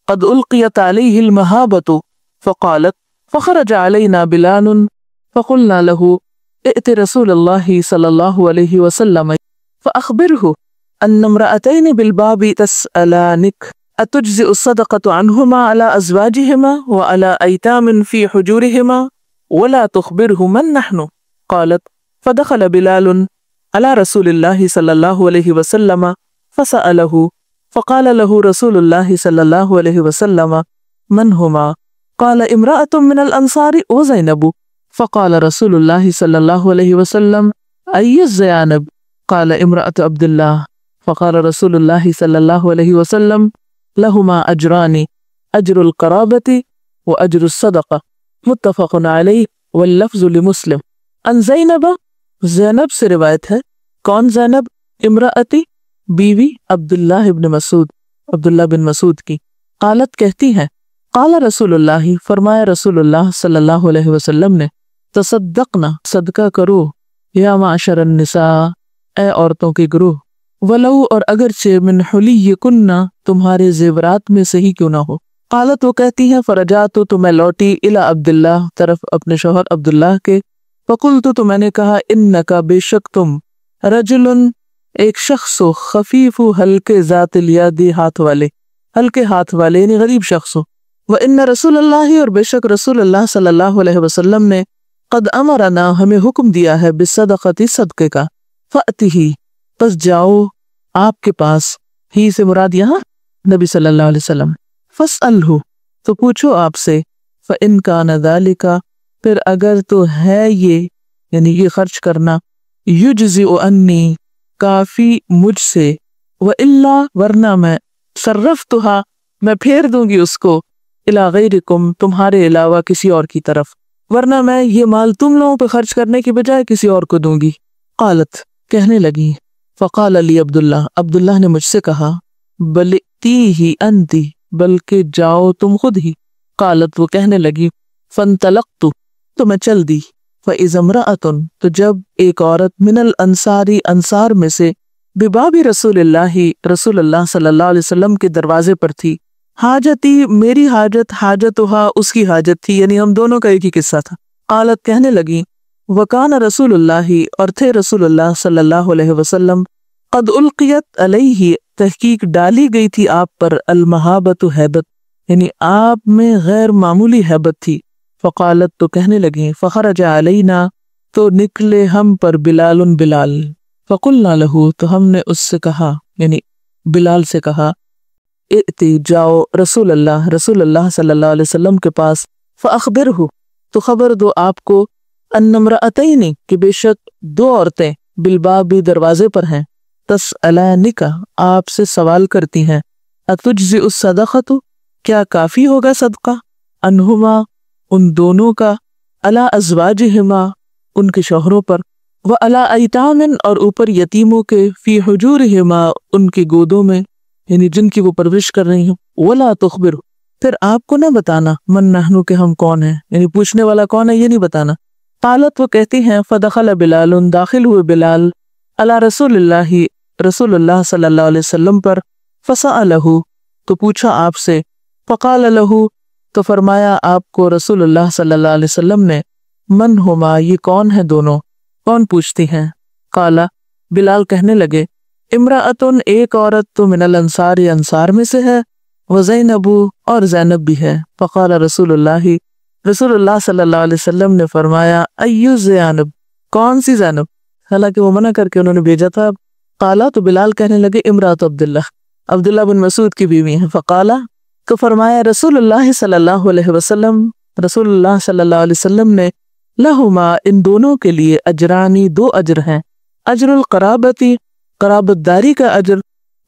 قد ألقيت عليه المهابة فقالت فخرج علينا بلال فقلنا له ائت رسول الله صلى الله عليه وسلم فأخبره أن امرأتين بالباب تسألانك أتجزئ الصدقة عنهما على أزواجهما وعلى أيتام في حجورهما ولا تخبره من نحن قالت فدخل بلال على رسول الله صلى الله عليه وسلم فسأله فقال له رسول الله صلى الله عليه وسلم من هما قال امرأة من الأنصار وزينب فقال رسول الله صلى الله عليه وسلم أي الزيانب قال امرأة عبد الله فقال رسول الله صلى الله عليه وسلم لهما أجران أجر القرابة وأجر الصدقة متفق عليه واللفظ لمسلم. ان زینب سے روایت ہے. کون زینب؟ امرأتی بیوی عبداللہ بن مسعود کی. قالت کہتی ہیں قال رسول اللہ فرمایا رسول اللہ صلی اللہ علیہ وسلم نے تصدقنا صدقہ کرو یا معاشر النساء اے عورتوں کے گروہ ولو اور اگرچہ من حلیکن تمہارے زیورات میں سے ہی کیوں نہ ہو. قالت وہ کہتی ہیں فرجعت تو میں لوٹی الی عبداللہ طرف اپنے شوہر عبداللہ کے فقلت تو میں نے کہا انکا بے شک تم رجل ایک شخص ہو خفیف ہلکے ذات الیاد ہلکے ہاتھ والے یعنی غریب شخص ہو. وان رسول اللہ اور بے شک رسول اللہ صلی اللہ علیہ وسلم نے قد امرنا ہمیں حکم دیا ہے بالصدقۃ صدقے کا. فأتہ پس جاؤ آپ کے پاس, ہی سے مراد یہاں نبی صلی اللہ علیہ وسلم. فاسألہ تو پوچھو آپ سے. فإن کان ذلک پھر اگر تو ہے یہ یعنی یہ خرچ کرنا یجزئ عنی کافی مجھ سے وَإِلَّا ورنہ میں صرفتها میں پھیر دوں گی اس کو الی غیرکم تمہارے علاوہ کسی اور کی طرف، ورنہ میں یہ مال تم لوگوں پہ خرچ کرنے کی بجائے کسی اور کو دوں گی۔ قالت کہنے لگی فقال علی عبداللہ نے مجھ سے کہا بل ائتیہ انتی بلکہ جاؤ تم خود ہی۔ قالت وہ کہنے لگی فانطلقت تو میں چل دی۔ فإذا امرأة تو جب ایک عورت من الانصار انصار میں سے بباب رسول اللہ صلی اللہ علیہ وسلم کے دروازے پر تھی، حاجتی میری حاجت حاجتها اس کی حاجت تھی، یعنی ہم دونوں کا ایک ہی قصہ تھا۔ قالت کہنے لگی وکان رسول اللہ اور تھے رسول اللہ صلی اللہ علیہ وسلم قد القیت علیہ تحقیق ڈالی گئی تھی آپ پر المہابت حیبت، یعنی آپ میں غیر معمولی حیبت تھی۔ فقالت تو کہنے لگی فخرج علینا تو نکلے ہم پر بلال، فقلنا لہو تو ہم نے اس سے کہا یعنی بلال سے کہا ائتی جاؤ رسول اللہ صلی اللہ علیہ وسلم کے پاس، فاخبرہ تو خبر دو آپ کو ان امرأتین کہ بے شک دو عورتیں بالباب دروازے پر ہیں، تسألانک آپ سے سوال کرتی ہیں، اتجزئ الصدقۃ کیا کافی ہوگا صدقہ، انہما ان دونوں کا، علی ازواجہما ان کے شوہروں پر، وعلی ایتام اور اوپر یتیموں کے، فی حجورہما ان کی گودوں میں یعنی جن کی وہ پرورش کر رہی ہوں، ولا تخبر پھر آپ کو نہ بتانا من نحنو کہ ہم کون ہیں، یعنی پوچھنے والا کون ہے یہ نہیں بتانا۔ قالت وہ کہتی ہیں فدخل بلال داخل ہوئے بلال علی رسول اللہ صلی اللہ علیہ وسلم پر، فسألہ تو پوچھا آپ سے، فقال لہ تو فرمایا آپ کو رسول اللہ صلی اللہ علیہ وسلم نے من ہما یہ کون ہے دونوں، کون پوچھتی ہیں؟ قالا بلال کہنے لگے امرأتن ایک عورت تو من الانصار انصار میں سے ہے، وزینب اور زینب بھی ہے۔ فقال رسول اللہ صلی اللہ علیہ وسلم نے فرمایا ایو زینب کون سی زینب، حالانکہ وہ منع کر کے انہوں نے بھیجا تھا۔ قالا تو بلال کہنے لگے امرأت عبداللہ بن مسعود کی بیوی ہیں۔ فقالا تو فرمایا رسول اللہ صلی اللہ علیہ وسلم نے لہما ان دونوں کے لیے اجرانی دو اجر ہیں، اجر القرابتی قرابت داری کا اجر،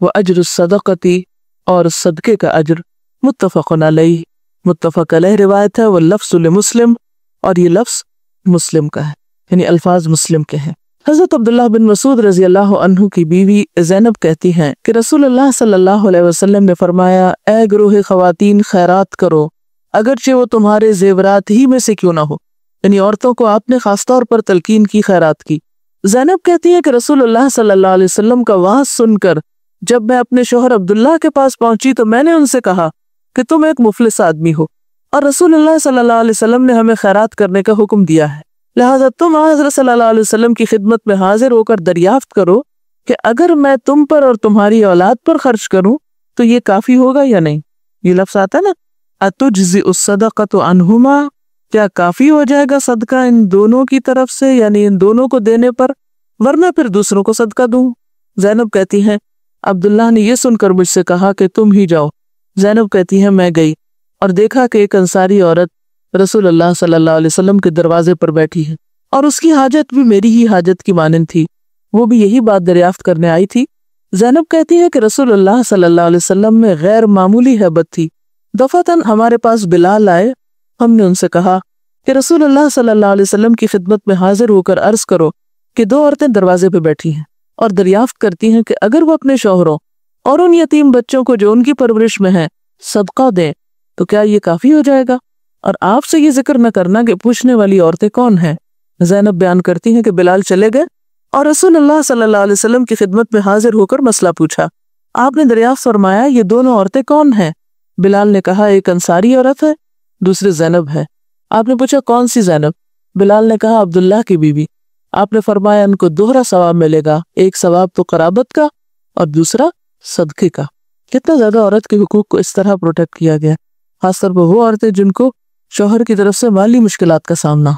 و اجر الصدقتی اور صدقے کا اجر، متفق علیہ متفق علیہ روایت ہے، واللفظ لمسلم اور یہ لفظ مسلم کا ہے یعنی الفاظ مسلم کے ہیں۔ حضرت عبداللہ بن مسعود رضی اللہ عنہ کی بیوی زینب کہتی ہیں کہ رسول اللہ صلی اللہ علیہ وسلم نے فرمایا اے گروہ خواتین خیرات کرو اگرچہ وہ تمہارے زیورات ہی میں سے کیوں نہ ہو، یعنی عورتوں کو آپ نے خاص طور پر تلقین کی خیرات کی۔ زینب کہتی ہے کہ رسول اللہ صلی اللہ علیہ وسلم کا وعظ سن کر جب میں اپنے شوہر عبداللہ کے پاس پہنچی تو میں نے ان سے کہا کہ تم ایک مفلس آدمی ہو اور رسول اللہ صلی اللہ علیہ وسلم نے ہمیں خیرات کرنے کا حکم دیا ہے، لہٰذا تم حضرت صلی اللہ علیہ وسلم کی خدمت میں حاضر ہو کر دریافت کرو کہ اگر میں تم پر اور تمہاری اولاد پر خرچ کروں تو یہ کافی ہوگا یا نہیں۔ یہ لفظ آتا نا اتجزئ الصدقۃ عنہما کیا کافی ہو جائے گا صدقہ ان دونوں کی طرف سے، یعنی ان دونوں کو دینے پر، ورنہ پھر دوسروں کو صدقہ دوں۔ زینب کہتی ہیں عبداللہ نے یہ سن کر مجھ سے کہا کہ تم ہی جاؤ۔ زینب کہتی ہیں میں گئی اور دیکھا کہ ایک انصاری عورت رسول اللہ صلی اللہ علیہ وسلم کے دروازے پر بیٹھی ہے اور اس کی حاجت بھی میری ہی حاجت کی مانند تھی، وہ بھی یہی بات دریافت کرنے آئی تھی۔ زینب کہتی ہے کہ رسول اللہ صلی اللہ علیہ وسلم میں غیر معمولی ہیبت تھی۔ دفعتاً ہمارے پاس بلال آئے، ہم نے ان سے کہا کہ رسول اللہ صلی اللہ علیہ وسلم کی خدمت میں حاضر ہو کر عرض کرو کہ دو عورتیں دروازے پہ بیٹھی ہیں اور دریافت کرتی ہیں کہ اگر وہ اپنے شوہروں اور ان یتیم بچوں کو جو ان کی پرورش میں ہیں صدقہ دیں تو کیا یہ کافی ہو جائے گا، اور آپ سے یہ ذکر نہ کرنا کہ پوچھنے والی عورتیں کون ہیں۔ زینب بیان کرتی ہیں کہ بلال چلے گئے اور رسول اللہ صلی اللہ علیہ وسلم کی خدمت میں حاضر ہو کر مسئلہ پوچھا۔ آپ نے دریافت فرمایا یہ دونوں عورتیں کون ہیں؟ بلال نے کہا ایک انصاری عورت ہے، دوسری زینب ہے۔ آپ نے پوچھا کون سی زینب؟ بلال نے کہا عبداللہ کی بیوی۔ آپ نے فرمایا ان کو دوہرا ثواب ملے گا، ایک ثواب تو قرابت کا اور دوسرا صدقے کا۔ کتنا زیادہ عورت کے حقوق کو اس طرح پروٹیکٹ کیا گیا، خاص طور پر وہ عورتیں جن کو شوہر کی طرف سے مالی مشکلات کا سامنا۔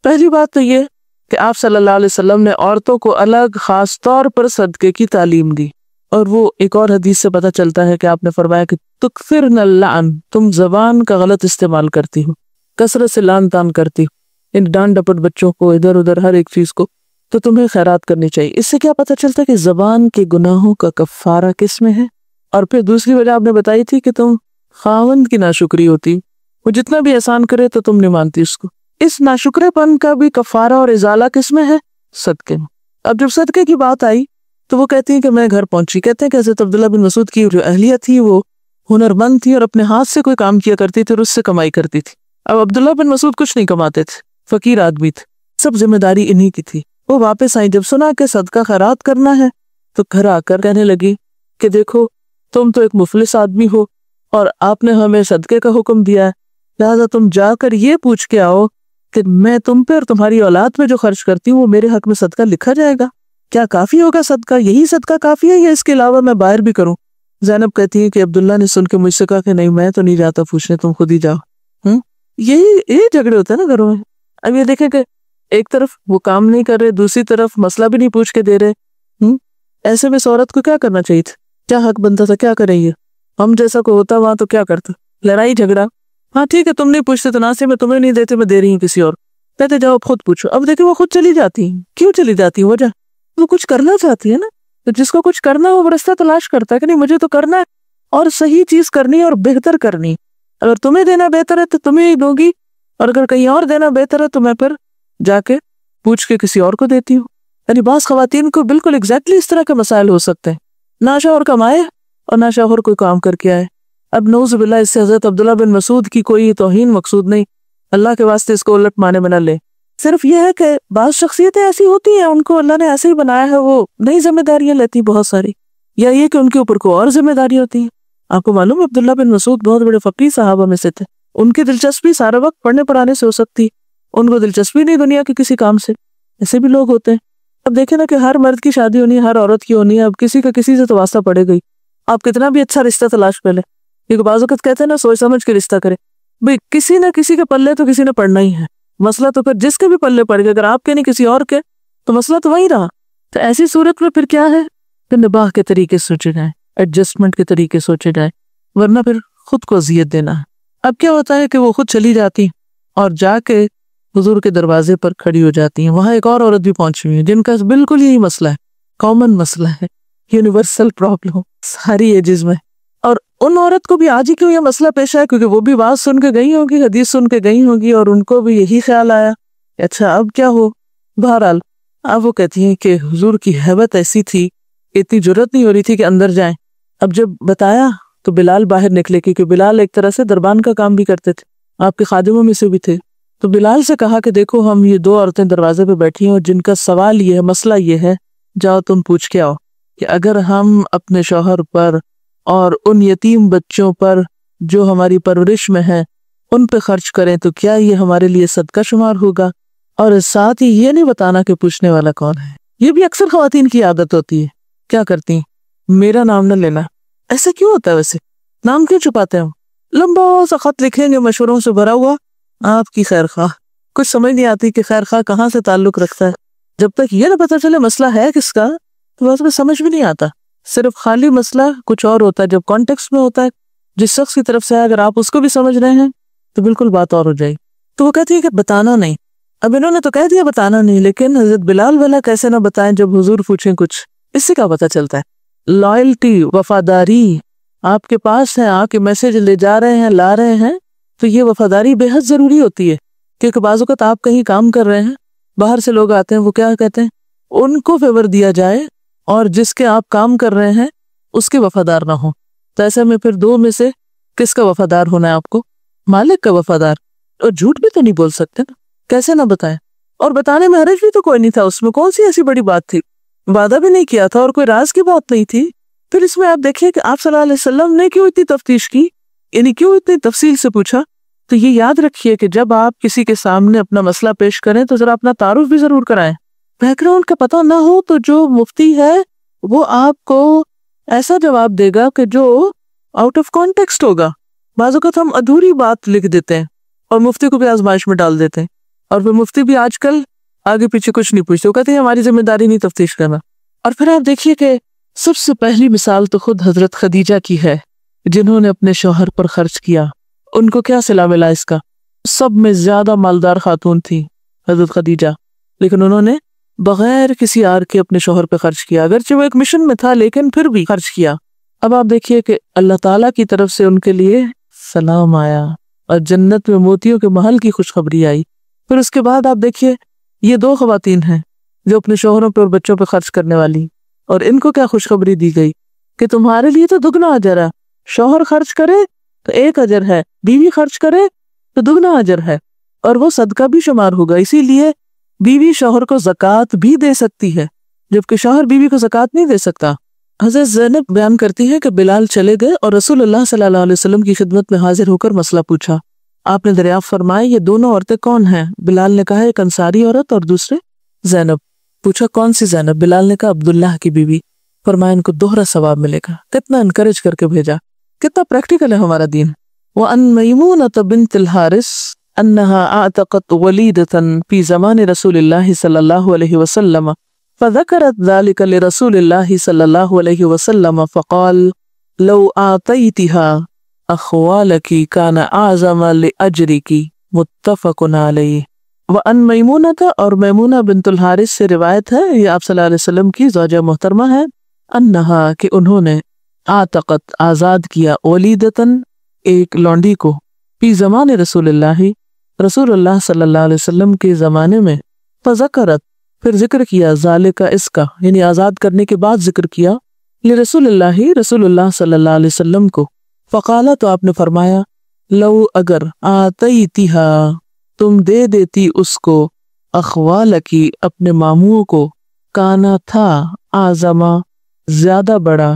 پہلی بات تو یہ کہ آپ صلی اللہ علیہ وسلم نے عورتوں کو الگ خاص طور پر صدقے کی تعلیم دی، اور وہ ایک اور حدیث سے پتہ چلتا ہے کہ آپ نے فرمایا کہ تکثرن اللعن تم زبان کا غلط استعمال کرتی ہو، کثرت سے لعن تان کرتی ہو، ان ڈانٹ ڈپٹ بچوں کو ادھر ادھر ہر ایک چیز کو تو تمہیں خیرات کرنی چاہیے۔ اس سے کیا پتہ چلتا ہے کہ زبان کے گناہوں کا کفارہ کس میں ہے۔ اور پھر دوسری وجہ آپ نے بتائی تھی کہ تم خاوند کی ناشکری ہوتی، وہ جتنا بھی احسان کرے تو تم نہیں مانتی اس کو۔ اس ناشکرے پن کا بھی کفارہ اور ازالہ کس میں ہے؟ صدقے میں۔ اب جب صدقے کی بات آئی تو وہ کہتی ہیں کہ میں گھر پہنچی، کہتے ہیں کہ حضرت عبداللہ بن مسعود کی جو اہلیہ تھی وہ ہنرمند تھی اور اپنے ہاتھ سے کوئی کام کیا کرتی تھی اور اس سے کمائی کرتی تھی۔ اب عبداللہ بن مسعود کچھ نہیں کماتے تھے، فقیر آدمی تھے، سب ذمہ داری انہی کی تھی۔ وہ واپس آئی، جب سنا کہ صدقہ خیرات کرنا ہے تو گھر آ کر کہنے لگی کہ دیکھو تم تو ایک مفلس آدمی ہو اور آپ نے ہمیں صدقے کا حکم دیا ہے، لہٰذا تم جا کر یہ پوچھ کے آؤ کہ میں تم پہ اور تمہاری اولاد پہ جو خرچ کرتی ہوں وہ میرے حق میں صدقہ لکھا جائے گا، کیا کافی ہوگا صدقہ؟ یہی صدقہ کافی ہے یا اس کے علاوہ میں باہر بھی کروں؟ زینب کہتی ہے کہ عبداللہ نے سن کے مجھ سے کہا کہ نہیں میں تو نہیں جاتا پوچھنے، تم خود ہی جاؤ۔ یہی جھگڑے ہوتے ہیں نا گھروں میں۔ اب یہ دیکھیں کہ ایک طرف وہ کام نہیں کر رہے، دوسری طرف مسئلہ بھی نہیں پوچھ کے دے رہے۔ ایسے میں اس عورت کو کیا کرنا چاہیے تھا؟ کیا حق بنتا تھا؟ کیا کریں یہ؟ ہم جیسا کوئی ہوتا وہاں تو کیا کرتا؟ لڑائی جھگڑا، ہاں ٹھیک ہے تم نہیں پوچھتے تو ناصر میں تمہیں نہیں دیتے، میں دے رہی ہوں کسی اور، کہتے جاؤ خود پوچھو۔ اب دیکھیں وہ خود چلی جاتی ہیں، کیوں چلی جاتی ہیں؟ وجہ وہ کچھ کرنا چاہتی ہے نا، تو جس کو کچھ کرنا وہ رستہ تلاش کرتا ہے کہ نہیں مجھے تو کرنا ہے اور صحیح چیز کرنی ہے اور بہتر کرنی۔ اگر تمہیں دینا بہتر ہے تو تمہیں ہی دوں گی، اور اگر کہیں اور دینا بہتر ہے تو میں پھر جا کے پوچھ کے کسی اور کو دیتی ہوں۔ یعنی بعض خواتین کو بالکل ایگزیکٹلی اس طرح کے مسائل ہو سکتے ہیں، نہ شوہر کمائے اور نہ شوہر کوئی کام کر کے آئے۔ اب نعوذ باللہ اس سے حضرت عبداللہ بن مسعود کی کوئی توہین مقصود نہیں، اللہ کے واسطے اس کو الٹ معنی میں نہ لے، صرف یہ ہے کہ بعض شخصیتیں ایسی ہوتی ہیں ان کو اللہ نے ایسے ہی بنایا ہے، وہ نئی ذمہ داریاں لیتی بہت ساری، یا یہ کہ ان کے اوپر کوئی اور ذمہ داری ہوتی ہے۔ آپ کو معلوم ہے عبداللہ بن مسعود بہت بڑے فقیہ صحابہ میں سے تھے، ان کی دلچسپی سارا وقت پڑھنے پڑھانے سے ہو سکتی، ان کو دلچسپی نہیں دنیا کے کسی کام سے، ایسے بھی لوگ ہوتے ہیں۔ اب دیکھیں نا کہ ہر مرد کی شادی ہونی ہے، ہر عورت کی ہونی ہے، اب کسی کا کسی سے تو واسطہ پڑے گئی، آپ کتنا بھی اچھا رشتہ تلاش کر لیں، کیونکہ بعض اوقات کہتے ہیں نا سوچ سمجھ کے رشتہ کرے، بھئی کسی نہ کسی کے پلے تو کسی نے پڑنا ہی ہے، مسئلہ تو پھر جس کے بھی پلے پڑ گیا، اگر آپ کے نہیں کسی اور کے تو مسئلہ تو وہی رہا۔ تو ایسی صورت میں پھر کیا ہے کہ نباہ کے طریقے سوچے جائیں، ایڈجسٹمنٹ کے طریقے سوچے جائیں، ورنہ پھر خود کو اذیت دینا ہے۔ اب کیا ہوتا ہے کہ وہ خود چلی جاتی اور جا کے حضور کے دروازے پر کھڑی ہو جاتی ہیں، وہاں ایک اور عورت بھی پہنچی ہوئی ہے جن کا بالکل یہی مسئلہ ہے، کامن مسئلہ ہے، یونیورسل پرابلم ساری ایجز میں، اور ان عورت کو بھی آج ہی کیوں یہ مسئلہ پیش آیا؟ کیونکہ وہ بھی بات سن کے گئی ہوگی، حدیث سن کے گئی ہوگی، اور ان کو بھی یہی خیال آیا اچھا اب کیا ہو۔ بہرحال اب وہ کہتی ہیں کہ حضور کی ہیبت ایسی تھی کہ اتنی جرأت نہیں ہو رہی تھی کہ اندر جائیں۔ اب جب بتایا تو بلال باہر نکلے، کیونکہ بلال ایک طرح سے دربان کا کام بھی کرتے تھے، آپ کے خادموں میں سے بھی تھے، تو بلال سے کہا کہ دیکھو ہم یہ دو عورتیں دروازے پہ بیٹھی ہیں اور جن کا سوال یہ ہے، مسئلہ یہ ہے، جاؤ تم پوچھ کے آؤ کہ اگر ہم اپنے شوہر پر اور ان یتیم بچوں پر جو ہماری پرورش میں ہیں ان پہ خرچ کریں تو کیا یہ ہمارے لیے صدقہ شمار ہوگا؟ اور ساتھ ہی یہ نہیں بتانا کہ پوچھنے والا کون ہے۔ یہ بھی اکثر خواتین کی عادت ہوتی ہے، کیا کرتی ہیں؟ میرا نام نہ لینا۔ ایسا کیوں ہوتا ہے ویسے؟ نام کیوں چھپاتے ہیں؟ لمبا سا خط لکھیں گے مشوروں سے بھرا ہوا، آپ کی خیر خواہ، کچھ سمجھ نہیں آتی کہ خیر خواہ کہاں سے تعلق رکھتا ہے۔ جب تک یہ نہ پتہ چلے مسئلہ ہے کس کا تو بس میں سمجھ بھی نہیں آتا، صرف خالی مسئلہ کچھ اور ہوتا ہے، جب کانٹیکسٹ میں ہوتا ہے جس شخص کی طرف سے ہے، اگر آپ اس کو بھی سمجھ رہے ہیں تو بالکل بات اور ہو جائے۔ تو وہ کہتی ہے کہ بتانا نہیں، اب انہوں نے تو کہہ دیا بتانا نہیں، لیکن حضرت بلال والا کیسے نہ بتائیں جب حضور پوچھیں کچھ، اس سے کیا پتہ چلتا ہے؟ لائلٹی، وفاداری آپ کے پاس ہے، آ کے میسج لے جا رہے ہیں، لا رہے ہیں، تو یہ وفاداری بے حد ضروری ہوتی ہے، کیونکہ بعض اوقات آپ کہیں کام کر رہے ہیں، باہر سے لوگ آتے ہیں، وہ کیا کہتے ہیں ان کو فیور دیا جائے اور جس کے آپ کام کر رہے ہیں اس کے وفادار نہ ہوں، تو ایسے میں پھر دو میں سے کس کا وفادار ہونا ہے آپ کو؟ مالک کا وفادار۔ اور جھوٹ بھی تو نہیں بول سکتے نا، کیسے نہ بتائیں؟ اور بتانے میں حرج بھی تو کوئی نہیں تھا، اس میں کون سی ایسی بڑی بات تھی، وعدہ بھی نہیں کیا تھا اور کوئی راز کی بات نہیں تھی۔ پھر اس میں آپ دیکھیں کہ آپ صلی اللہ علیہ وسلم نے کیوں اتنی تفتیش کی، یعنی کیوں اتنی تفصیل سے پوچھا؟ تو یہ یاد رکھیے کہ جب آپ کسی کے سامنے اپنا مسئلہ پیش کریں تو ذرا اپنا تعارف بھی ضرور کرائیں، بیک گراؤنڈ کا پتہ نہ ہو تو جو مفتی ہے وہ آپ کو ایسا جواب دے گا کہ جو آؤٹ آف کانٹیکسٹ ہوگا۔ بعض اوقات ہم ادھوری بات لکھ دیتے ہیں اور مفتی کو بھی آزمائش میں ڈال دیتے ہیں، اور پھر مفتی بھی آج کل آگے پیچھے کچھ نہیں پوچھتے، وہ کہتے ہیں ہماری ذمہ داری نہیں تفتیش کرنا۔ اور پھر آپ دیکھیے کہ سب سے پہلی مثال تو خود حضرت خدیجہ کی ہے، جنہوں نے اپنے شوہر پر خرچ کیا۔ ان کو کیا صلہ ملا اس کا؟ سب میں زیادہ مالدار خاتون تھی حضرت خدیجہ، لیکن انہوں نے بغیر کسی آر کے اپنے شوہر پہ خرچ کیا، اگرچہ وہ ایک مشن میں تھا لیکن پھر بھی خرچ کیا۔ اب آپ دیکھیے کہ اللہ تعالیٰ کی طرف سے ان کے لیے سلام آیا اور جنت میں موتیوں کے محل کی خوشخبری آئی۔ پھر اس کے بعد آپ دیکھیے یہ 2 خواتین ہیں جو اپنے شوہروں پہ اور بچوں پہ خرچ کرنے والی، اور ان کو کیا خوشخبری دی گئی کہ تمہارے لیے تو دگنا اجر ہے، شوہر خرچ کرے تو 1 اجر ہے، بیوی خرچ کرے تو دگنا اجر ہے، اور وہ صدقہ بھی شمار ہوگا۔ اسی لیے بیوی شوہر کو زکوٰۃ بھی دے سکتی ہے، جبکہ شوہر بیوی کو زکوٰۃ نہیں دے سکتا۔ حضرت زینب بیان کرتی ہے کہ بلال چلے گئے اور رسول اللہ صلی اللہ علیہ وسلم کی خدمت میں حاضر ہو کر مسئلہ پوچھا۔ آپ نے دریافت فرمایا یہ دونوں عورتیں کون ہیں؟ بلال نے کہا ایک انصاری عورت اور دوسرے زینب۔ پوچھا کون سی زینب؟ بلال نے کہا عبداللہ کی بیوی۔ فرمایا ان کو دوہرا ثواب ملے گا۔ کتنا انکریج کر کے بھیجا، کتنا پریکٹیکل ہے ہمارا دین۔ وَأَن مَيْمُونَةَ بِنْتِ الْحَارِثِ أَنَّهَا أَعْتَقَتْ وَلِيدَةً فِي زَمَانِ رسول اللہ صلی اللہ علیہ وسلم فذكرت ذلك لرسول الله صلى الله عليه وسلم فقال لو أعطيتها أخوالك كان أعظم لأجرك متفق عليه۔ وأن میمونة اور میمونہ بنت الحارث سے روایت ہے، یہ آپ صلی اللہ علیہ وسلم کی زوجہ محترمہ ہے، انہا کہ انہوں نے اعتقت آزاد کیا، ولیدتن ایک لونڈی کو، فی زمان رسول اللہ رسول اللہ صلی اللہ علیہ وسلم کے زمانے میں، فذکرت پھر ذکر کیا، ذالک اس کا یعنی آزاد کرنے کے بعد ذکر کیا، لرسول اللہ رسول اللہ صلی اللہ علیہ وسلم کو، فقالا تو آپ نے فرمایا، لو اگر آتیتیہا تم دے دیتی اس کو، اخوالکی اپنے ماموں کو، کانا تھا اعظما زیادہ بڑا،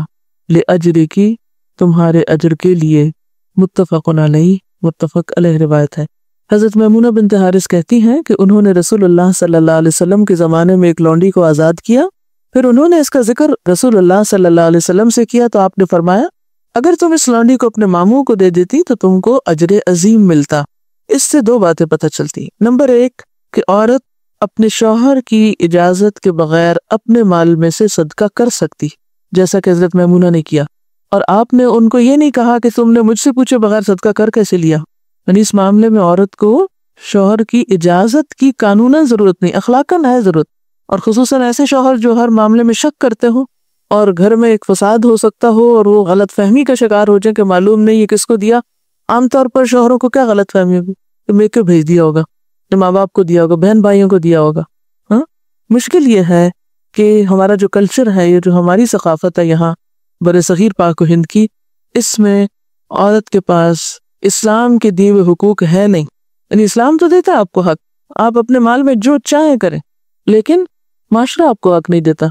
لأجرکی تمہارے اجر کے لیے، متفق علیہ متفق علیہ روایت ہے۔ حضرت میمونہ بنت حارث کہتی ہیں کہ انہوں نے رسول اللہ صلی اللہ علیہ وسلم کے زمانے میں ایک لونڈی کو آزاد کیا، پھر انہوں نے اس کا ذکر رسول اللہ صلی اللہ علیہ وسلم سے کیا تو آپ نے فرمایا اگر تم اس لونڈی کو اپنے ماموں کو دے دیتی تو تم کو اجر عظیم ملتا۔ اس سے 2 باتیں پتہ چلتی۔ نمبر 1 کہ عورت اپنے شوہر کی اجازت کے بغیر اپنے مال میں سے صدقہ کر سکتی، جیسا کہ حضرت میمونہ نے کیا، اور آپ نے ان کو یہ نہیں کہا کہ تم نے مجھ سے پوچھے بغیر صدقہ کر کیسے لیا۔ یعنی اس معاملے میں عورت کو شوہر کی اجازت کی قانوناً ضرورت نہیں، اخلاقاً ہے ضرورت، اور خصوصاً ایسے شوہر جو ہر معاملے میں شک کرتے ہوں اور گھر میں ایک فساد ہو سکتا ہو اور وہ غلط فہمی کا شکار ہو جائے کہ معلوم نہیں یہ کس کو دیا۔ عام طور پر شوہروں کو کیا غلط فہمی ہوگی کہ میں کیوں بھیج دیا ہوگا، ماں باپ کو دیا ہوگا، بہن بھائیوں کو دیا ہوگا۔ ہاں، مشکل یہ ہے کہ ہمارا جو کلچر ہے، یہ جو ہماری ثقافت ہے یہاں بر صغیر پاک و ہند کی، اس میں عورت کے پاس اسلام کے دیے ہوئے حقوق ہے نہیں۔ یعنی اسلام تو دیتا ہے آپ کو حق، آپ اپنے مال میں جو چاہیں کریں، لیکن معاشرہ آپ کو حق نہیں دیتا،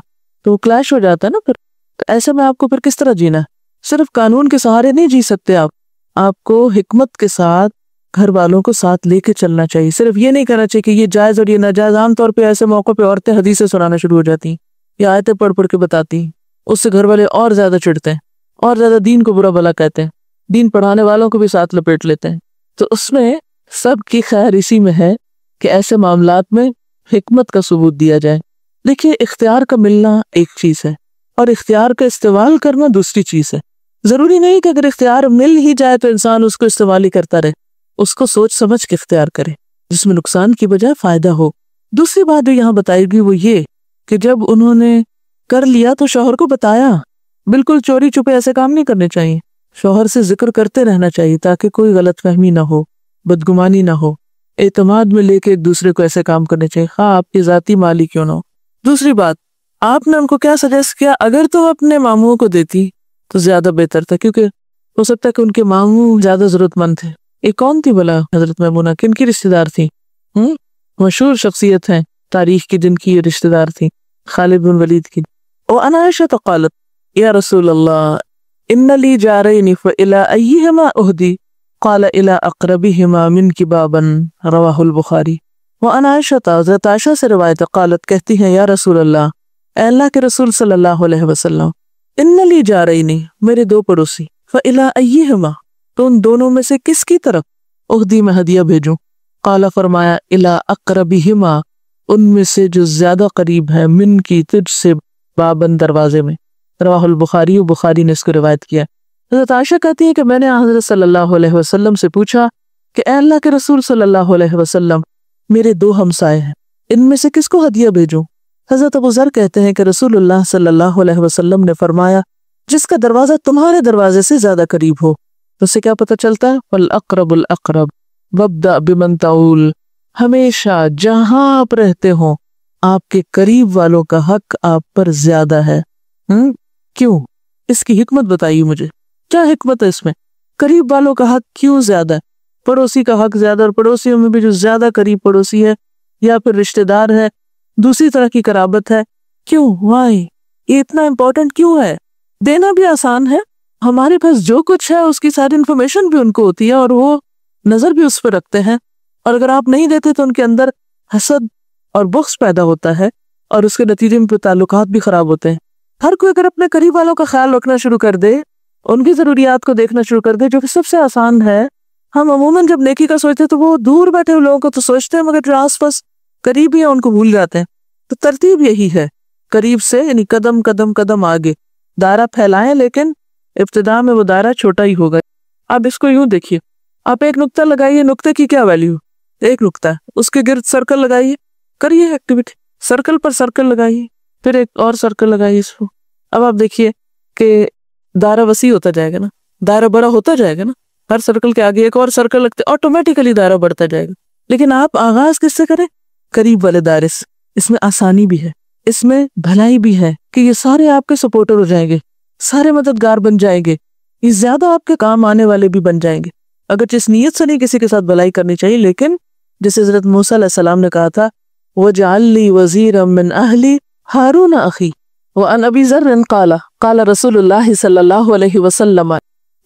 تو وہ کلیش ہو جاتا ہے نا۔ پھر تو ایسے میں آپ کو پھر کس طرح جینا ہے؟ صرف قانون کے سہارے نہیں جی سکتے آپ کو حکمت کے ساتھ گھر والوں کو ساتھ لے کے چلنا چاہیے۔ صرف یہ نہیں کرنا چاہیے کہ یہ جائز اور یہ ناجائز۔ عام طور پہ ایسے موقع پہ عورتیں حدیثیں سنانا شروع ہو جاتی ہیں یا آیتیں پڑھ پڑھ کے بتاتی ہیں، اس سے گھر والے اور زیادہ چڑھتے ہیں، اور زیادہ دین کو برا بھلا کہتے ہیں، دین پڑھانے والوں کو بھی ساتھ لپیٹ لیتے ہیں۔ تو اس میں سب کی خیر اسی میں ہے کہ ایسے معاملات میں حکمت کا ثبوت دیا جائے۔ دیکھیے اختیار کا ملنا ایک چیز ہے اور اختیار کا استعمال کرنا دوسری چیز ہے۔ ضروری نہیں کہ اگر اختیار مل ہی جائے تو انسان اس کو استعمال ہی کرتا رہے، اس کو سوچ سمجھ کے اختیار کرے جس میں نقصان کی بجائے فائدہ ہو۔ دوسری بات جو یہاں بتائی گئی وہ یہ کہ جب انہوں نے کر لیا تو شوہر کو بتایا، بالکل چوری چھپے ایسے کام نہیں کرنے چاہیے، شوہر سے ذکر کرتے رہنا چاہیے تاکہ کوئی غلط فہمی نہ ہو، بدگمانی نہ ہو، اعتماد میں لے کے ایک دوسرے کو ایسے کام کرنے چاہیے، خواہ آپ کی ذاتی مالی کیوں نہ ہو۔ دوسری بات، آپ نے ان کو کیا سجیسٹ کیا؟ اگر تو اپنے ماموں کو دیتی تو زیادہ بہتر تھا، کیونکہ ہو سکتا ہے کہ ان کے ماموں زیادہ ضرورت مند تھے۔ یہ کون تھی بلا حضرت میمونہ؟ کن کی رشتہ دار تھی؟ مشہور شخصیت ہیں تاریخ کی جن کی یہ رشتہ دار تھی، خالد بن ولید کی۔ وعن عائشہ قالت یا رسول اللہ ان لی جارین فإلی ایہما اہدی قال الی اقربہما منک بابا، رواہ البخاری۔ وعن عائشہ، حضرت عائشہ سے روایت، قالت کہتی ہیں یا رسول اللہ، اے اللہ کے رسول صلی اللہ علیہ وسلم، ان لی جارین میرے 2 پڑوسی، فإلی ایہما تو ان دونوں میں سے کس کی طرف اہدی میں ہدیہ بھیجوں؟ قال فرمایا الی اقربہما ان میں سے جو زیادہ قریب ہے، من کی تجھ سے، بابن دروازے میں، رواہ البخاری، بخاری نے اس کو روایت کیا۔ حضرت عائشہ کہتی ہے کہ میں نے حضرت صلی اللہ علیہ وسلم سے پوچھا کہ اے اللہ کے رسول صلی اللہ علیہ وسلم، میرے 2 ہمسائے ہیں، ان میں سے کس کو ہدیہ بھیجوں؟ حضرت ابو ذر کہتے ہیں کہ رسول اللہ صلی اللہ علیہ وسلم نے فرمایا جس کا دروازہ تمہارے دروازے سے زیادہ قریب ہو، تو اس سے کیا پتہ چلتا ہے؟ فَالْأَقْرَبُ الْأَقْرَبُ وَابْدَأْ بِمَنْ تَعُولُ، ہمیشہ جہاں آپ رہتے ہوں آپ کے قریب والوں کا حق آپ پر زیادہ ہے۔ کیوں؟ اس کی حکمت بتائیے مجھے، کیا حکمت ہے اس میں؟ قریب والوں کا حق کیوں زیادہ ہے؟ پڑوسی کا حق زیادہ، اور پڑوسیوں میں بھی جو زیادہ قریب پڑوسی ہے یا پھر رشتہ دار ہے، دوسری طرح کی قرابت ہے، کیوں؟ وائی؟ یہ اتنا امپورٹنٹ کیوں ہے؟ دینا بھی آسان ہے، ہمارے پاس جو کچھ ہے اس کی ساری انفارمیشن بھی ان کو ہوتی ہے اور وہ نظر بھی اس پہ رکھتے ہیں، اور اگر آپ نہیں دیتے تو ان کے اندر حسد اور بغض پیدا ہوتا ہے اور اس کے نتیجے میں تعلقات بھی خراب ہوتے ہیں۔ ہر کوئی اگر اپنے قریب والوں کا خیال رکھنا شروع کر دے، ان کی ضروریات کو دیکھنا شروع کر دے، جو کہ سب سے آسان ہے۔ ہم عموماً جب نیکی کا سوچتے ہیں تو وہ دور بیٹھے ہوئے لوگوں کو تو سوچتے ہیں، مگر جو آس پاس قریب ہی ہیں ان کو بھول جاتے ہیں۔ تو ترتیب یہی ہے، قریب سے یعنی قدم قدم قدم آگے دائرہ پھیلائیں، لیکن ابتدا میں وہ دائرہ چھوٹا ہی ہوگا۔ آپ اس کو یوں دیکھیے، آپ ایک نقطہ لگائیے، نقطے کی کیا ویلیو؟ ایک نقطہ ہے، اس کے گرد سرکل لگائیے، کریے ایکٹیویٹی، سرکل پر سرکل لگائیے، پھر ایک اور سرکل لگائیے اس کو۔ اب آپ دیکھیے کہ دائرہ وسیع ہوتا جائے گا نا، دائرہ بڑا ہوتا جائے گا نا، ہر سرکل کے آگے ایک اور سرکل لگتے آٹومیٹیکلی دائرہ بڑھتا جائے گا۔ لیکن آپ آغاز کس سے کریں؟ قریب والے دائرے سے۔ اس میں آسانی بھی ہے، اس میں بھلائی بھی ہے کہ یہ سارے آپ کے سپورٹر ہو جائیں گے، سارے مددگار بن جائیں گے، یہ زیادہ آپ کے کام آنے والے بھی بن جائیں گے۔ اگر جس نیت سے نہیں کسی کے ساتھ بھلائی کرنی چاہیے، لیکن جیسے حضرت موسیٰ علیہ السلام نے کہا تھا وَاجْعَلْ لِي وَزِيرًا مِّنْ أَهْلِي هَارُونَ أَخِي وَعَنْ أَبِي ذَرٍّ قَالَ رسول اللہ صلی اللہ علیہ وسلم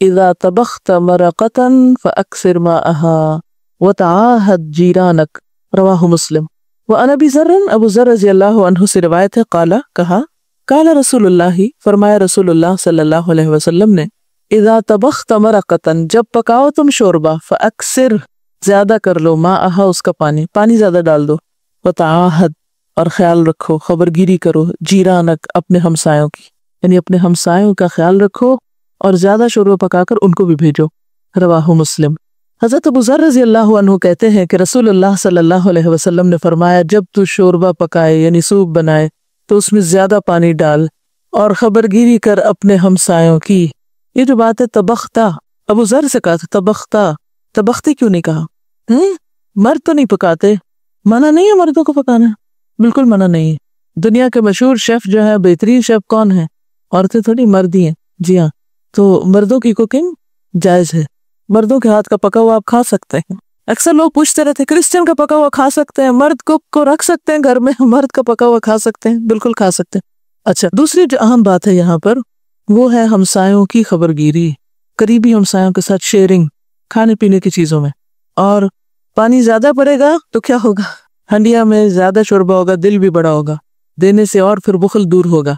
اذا طبخت مرقة فأكثر ماءها وتعاهد جيرانك، رواہ مسلم۔ وعن ابی ذر، ابو ذر رضی اللہ عنہ سے روایت ہے، کہا رسول اللہ، فرمایا رسول اللہ صلی اللہ علیہ وسلم نے، اذا طبخت مرقة، جب پکاؤ تم شوربہ، فأكثر، زیادہ کر لو، ماءها، اس کا پانی زیادہ ڈال دو، وتعاهد، اور خیال رکھو، خبرگیری کرو، جیرانک، اپنے ہمسایوں کی، یعنی اپنے ہمسایوں کا خیال رکھو اور زیادہ شوربہ پکا کر ان کو بھی بھیجو، رواہ مسلم۔ حضرت ابو ذر رضی اللہ عنہ کہتے ہیں کہ رسول اللہ صلی اللہ علیہ وسلم نے فرمایا جب تو شوربہ پکائے یعنی سوپ بنائے تو اس میں زیادہ پانی ڈال اور خبرگیری کر اپنے ہمسایوں کی۔ یہ جو بات ہے طبختہ، ابو ذر سے کہا تھا طبختی کیوں نہیں کہا؟ مرد تو نہیں پکاتے، منع نہیں ہے مردوں کو پکانا، بالکل منع نہیں ہے۔ دنیا کے مشہور شیف جو ہے، بہترین شیف کون ہے؟ عورتیں تھوڑی، مرد ہی ہیں، جی ہاں۔ تو مردوں کی کوکنگ جائز ہے، مردوں کے ہاتھ کا پکا ہوا آپ کھا سکتے ہیں۔ اکثر لوگ پوچھتے رہتے ہیں کرسچن کا پکا ہوا کھا سکتے ہیں، مرد کو رکھ سکتے ہیں گھر میں، مرد کا پکا ہوا کھا سکتے ہیں، بالکل کھا سکتے ہیں۔ اچھا، دوسری جو اہم بات ہے یہاں پر وہ ہے ہمسایوں کی خبرگیری، قریبی ہمسایوں کے ساتھ شیئرنگ کھانے پینے کی چیزوں میں۔ اور پانی زیادہ پڑے گا تو کیا ہوگا؟ ہنڈیا میں زیادہ شوربہ ہوگا، دل بھی بڑا ہوگا دینے سے، اور پھر بخل دور ہوگا۔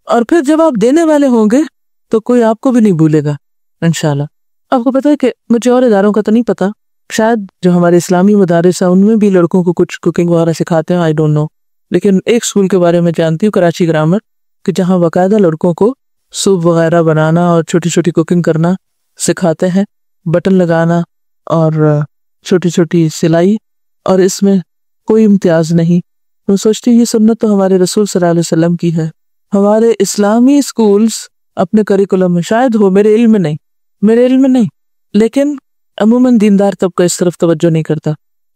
اور پھر جب آپ دینے والے ہوں گے تو کوئی آپ کو بھی نہیں بھولے گا انشاءاللہ۔ آپ کو پتہ ہے کہ مجھے اور اداروں کا تو نہیں پتا، شاید جو ہمارے اسلامی مدارس ہیں ان میں بھی لڑکوں کو کچھ کوکنگ وغیرہ سکھاتے ہیں، آئی ڈونٹ نو، لیکن ایک اسکول کے بارے میں جانتی ہوں، کراچی گرامر، کہ جہاں باقاعدہ لڑکوں کو سوپ وغیرہ بنانا اور چھوٹی چھوٹی کوکنگ کرنا سکھاتے ہیں، بٹن لگانا اور چھوٹی چھوٹی سلائی، اور اس میں کوئی امتیاز نہیں۔ میں سوچتی ہوں یہ سنت تو ہمارے رسول صلی اللہ علیہ وسلم کی ہے۔ ہمارے اسلامی اسکولز اپنے کریکولم میں شاید ہو، میرے علم میں نہیں، لیکن عموماً دیندار طبقہ اس طرف توجہ نہیں کرتا۔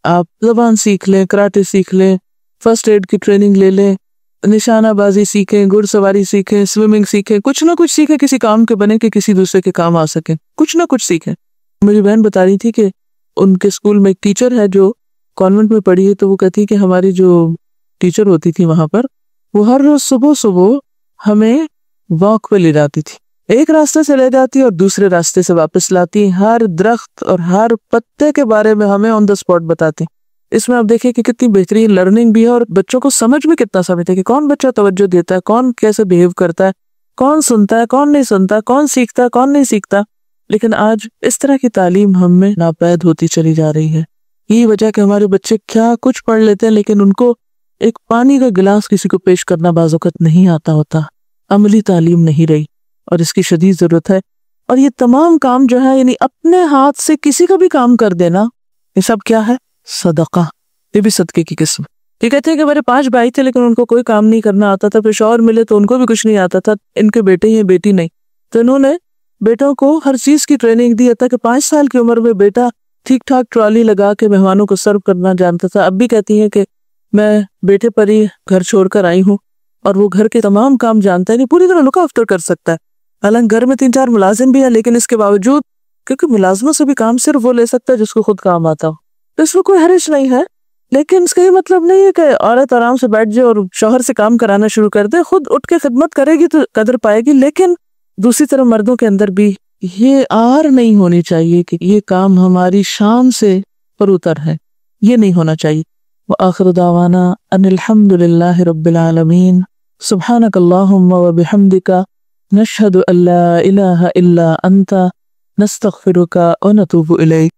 آپ زبان سیکھ لیں، کراٹے سیکھ لیں، فرسٹ ایڈ کی ٹریننگ لے لیں، نشانہ بازی سیکھیں، گھڑ سواری سیکھیں، سوئمنگ سیکھیں، کچھ نہ کچھ سیکھیں، کسی کام کے بنے کہ کسی دوسرے کے کام آ سکیں، کچھ نہ کچھ سیکھیں۔ میری بہن بتا رہی تھی کہ ان کے اسکول میں ایک ٹیچر ہے جو کانوینٹ میں پڑھی ہے، تو وہ کہتی کہ ہماری جو ٹیچر ہوتی تھی وہاں پر، وہ ہر روز صبح ہمیں واک پہ لے جاتی تھی، ایک راستے سے لے جاتی اور دوسرے راستے سے واپس لاتی، ہر درخت اور ہر پتے کے بارے میں ہمیں آن دا اسپاٹ بتاتی۔ اس میں آپ دیکھیں کہ کتنی بہترین لرننگ بھی ہے، اور بچوں کو سمجھ بھی کتنا سمجھتے ہیں کہ کون بچہ توجہ دیتا ہے، کون کیسے بیہیو کرتا ہے، کون سنتا ہے، کون نہیں سنتا، کون سیکھتا ہے، کون نہیں سیکھتا۔ لیکن آج اس طرح کی تعلیم ہم میں ناپید ہوتی چلی جا رہی ہے۔ یہی وجہ کہ ہمارے بچے کیا کچھ پڑھ لیتے ہیں، لیکن ان کو ایک پانی کا گلاس کسی کو پیش کرنا بعض اوقات نہیں آتا ہوتا، عملی تعلیم نہیں رہی، اور اس کی شدید ضرورت ہے۔ اور یہ تمام کام جو ہے، یعنی اپنے ہاتھ سے کسی کا بھی کام کر دینا، یہ سب کیا ہے؟ صدقہ، یہ بھی صدقے کی قسم۔ یہ کہتے ہیں کہ میرے 5 بھائی تھے لیکن ان کو کوئی کام نہیں کرنا آتا تھا، پھر شوہر ملے تو ان کو بھی کچھ نہیں آتا تھا، ان کے بیٹے ہیں بیٹی نہیں، تو انہوں نے بیٹوں کو ہر چیز کی ٹریننگ دی، حتیٰ کہ 5 سال کی عمر میں بیٹا ٹھیک ٹھاک ٹرالی لگا کے مہمانوں کو سرو کرنا جانتا تھا۔ اب بھی کہتی ہیں کہ میں بیٹے پر ہی گھر چھوڑ کر آئی ہوں اور وہ گھر کے تمام کام جانتا ہے، نہیں پوری طرح لک آفٹر کر سکتا ہے۔ حالانکہ گھر میں 3-4 ملازم بھی ہیں لیکن اس کے باوجود کیونکہ ملازموں سے بھی کام صرف وہ لے سکتا ہے جس کو خود کام آتا ہو، تو اس میں کوئی حرج نہیں ہے، لیکن اس کا یہ مطلب نہیں ہے کہ عورت آرام سے بیٹھ جائے اور شوہر سے کام کرانا شروع کر دے، خود اٹھ کے خدمت کرے گی تو قدر پائے گی، لیکن دوسری طرف مردوں کے اندر بھی یہ آر نہیں ہونی چاہیے کہ یہ کام ہماری شان سے پر اتر ہے، یہ نہیں ہونا چاہیے۔ وآخر دعوانا ان الحمد للہ رب العالمین، سبحانک اللہم وبحمدک، نشہد ان لا الہ الا انت، نستغفرک ونتوب الیک۔